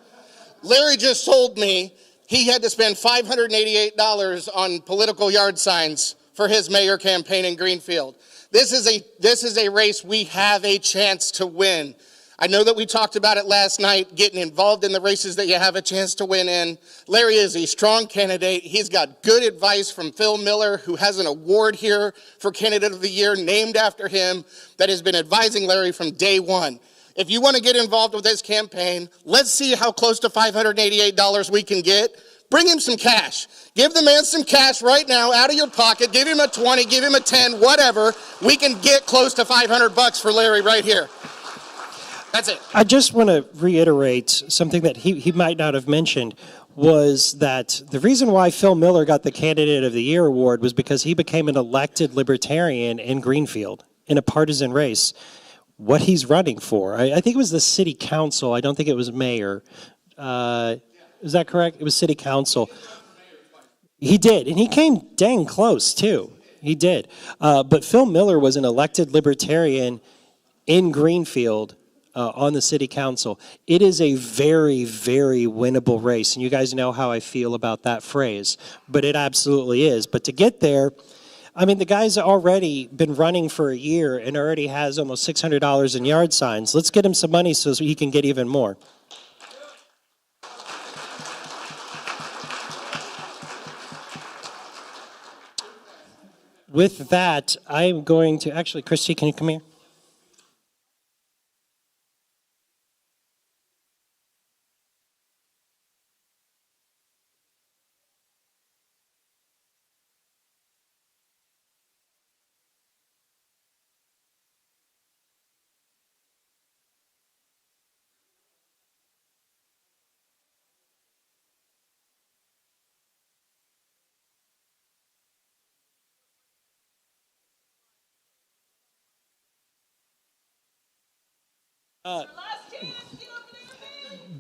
Larry just told me he had to spend $588 on political yard signs for his mayor campaign in Greenfield. This is a race we have a chance to win. I know that we talked about it last night, getting involved in the races that you have a chance to win in. Larry is a strong candidate. He's got good advice from Phil Miller, who has an award here for Candidate of the Year named after him, that has been advising Larry from day one. If you want to get involved with this campaign, let's see how close to $588 we can get. Bring him some cash. Give the man some cash right now out of your pocket. Give him a 20, give him a 10, whatever. We can get close to $500 for Larry right here. That's it. I just want to reiterate something that he might not have mentioned, was that the reason why Phil Miller got the Candidate of the Year award was because he became an elected Libertarian in Greenfield in a partisan race. What he's running for, I think it was the city council. I don't think it was mayor. Is that correct? It was city council. He did, and he came dang close, too. He did. But Phil Miller was an elected Libertarian in Greenfield on the city council. It is a very, very winnable race, and you guys know how I feel about that phrase, but it absolutely is. But to get there, I mean, the guy's already been running for a year and already has almost $600 in yard signs. Let's get him some money so he can get even more. With that, I'm going to, actually, Christy, can you come here?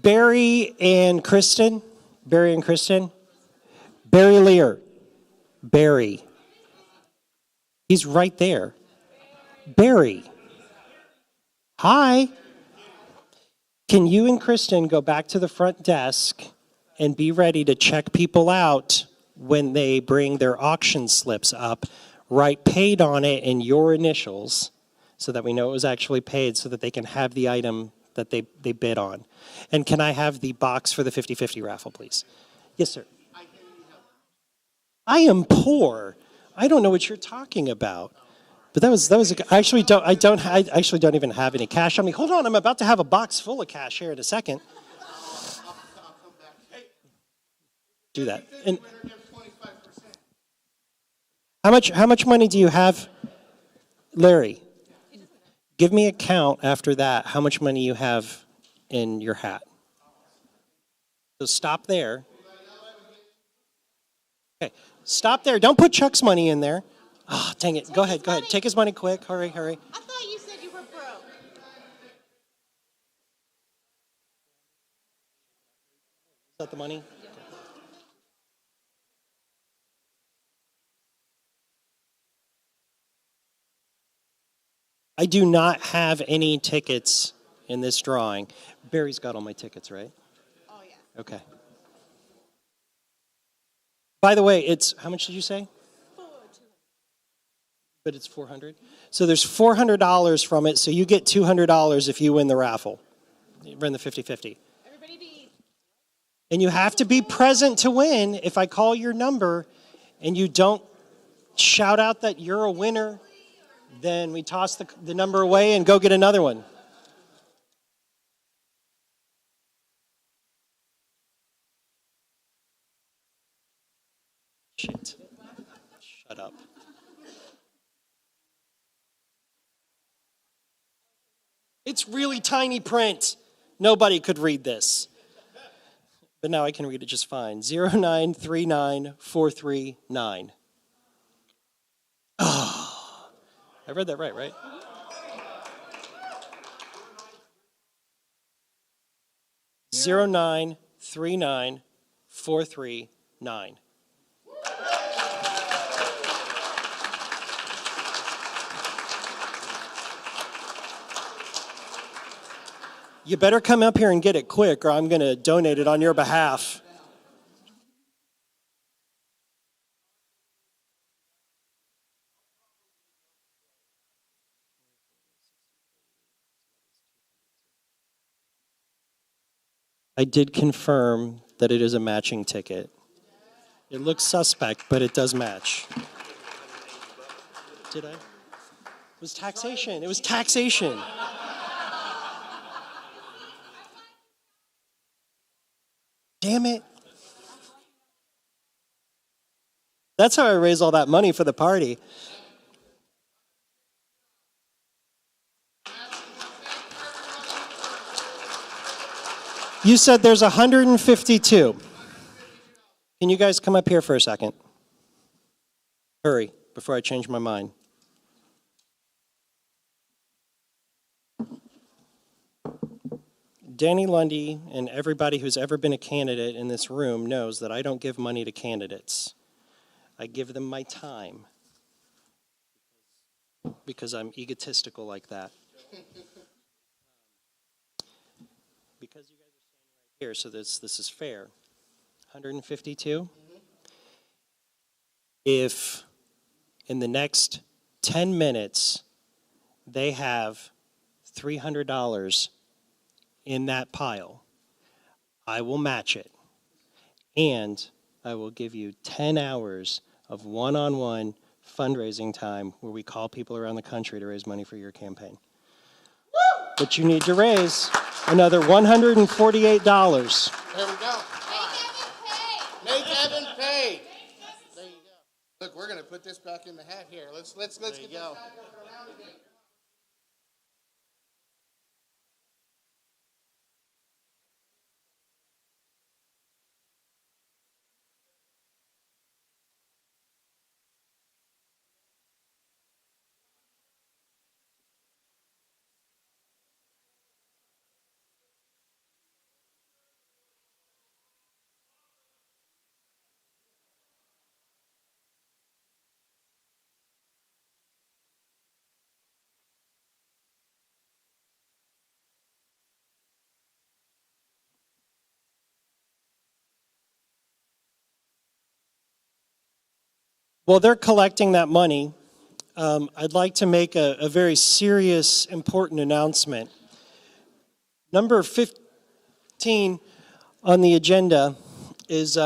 Barry and Kristen. Barry Lear. Barry. He's right there. Barry. Hi. Can you and Kristen go back to the front desk and be ready to check people out when they bring their auction slips up? Write paid on it in your initials so that we know it was actually paid, so that they can have the item that they bid on. And can I have the box for the 50-50 raffle, please? Yes, sir. I am poor. I don't know what you're talking about. But I actually don't even have any cash on me. Hold on, I'm about to have a box full of cash here in a second. Do that. And how much money do you have, Larry? Give me a count after that. How much money you have in your hat? So stop there. Okay, stop there. Don't put Chuck's money in there. Oh, dang it. Go ahead. Take his money quick. Hurry. I thought you said you were broke. Is that the money? I do not have any tickets in this drawing. Barry's got all my tickets, right? Oh, yeah. Okay. By the way, it's, how much did you say? But it's $400. So there's $400 from it, so you get $200 if you win the raffle. You win the 50-50. And you have to be present to win. If I call your number and you don't shout out that you're a winner, then we toss the number away and go get another one. Shit. Shut up. It's really tiny print. Nobody could read this. But now I can read it just fine. 0939439. Oh, I read that right? 0939439. You better come up here and get it quick, or I'm going to donate it on your behalf. I did confirm that it is a matching ticket. It looks suspect, but it does match. Did I? It was taxation. It was taxation. Damn it. That's how I raise all that money for the party. You said there's 152. Can you guys come up here for a second? Hurry, before I change my mind. Danny Lundy and everybody who's ever been a candidate in this room knows that I don't give money to candidates. I give them my time because I'm egotistical like that. Because you guys are standing right here, so this is fair. 152? If in the next 10 minutes they have $300 in that pile, I will match it. And I will give you 10 hours of one-on-one fundraising time where we call people around the country to raise money for your campaign. But you need to raise another $148. There we go. Make Evan pay. There you go. Look, we're going to put this back in the hat here. Let's get this back around again. While they're collecting that money, I'd like to make a very serious, important announcement. Number 15 on the agenda is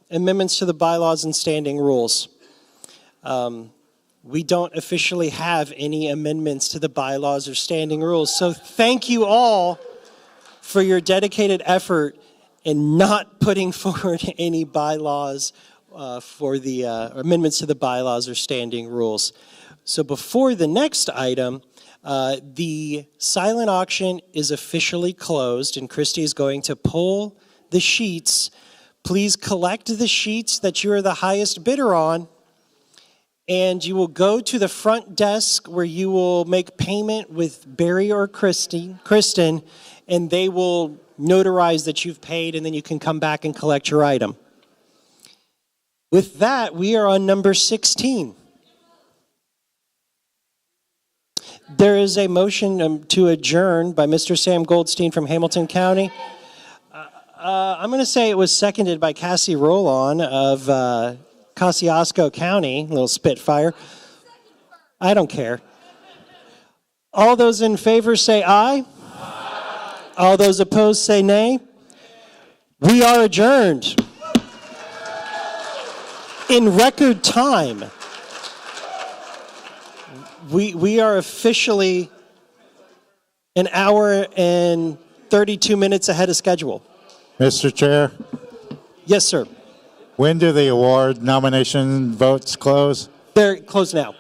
amendments to the bylaws and standing rules. We don't officially have any amendments to the bylaws or standing rules, so thank you all for your dedicated effort in not putting forward any bylaws for the amendments to the bylaws or standing rules. So before the next item, the silent auction is officially closed, and Christy is going to pull the sheets. Please collect the sheets that you are the highest bidder on, and you will go to the front desk where you will make payment with Barry or Kristen, and they will notarize that you've paid, and then you can come back and collect your item. With that, we are on number 16. There is a motion to adjourn by Mr. Sam Goldstein from Hamilton County. I'm going to say it was seconded by Cassie Rollon of Kosciuszko County, little Spitfire. I don't care. All those in favor say aye. Aye. All those opposed say nay. We are adjourned in record time. We are officially an hour and 32 minutes ahead of schedule. Mr. Chair? Yes, sir. When do the award nomination votes close? They're closed now.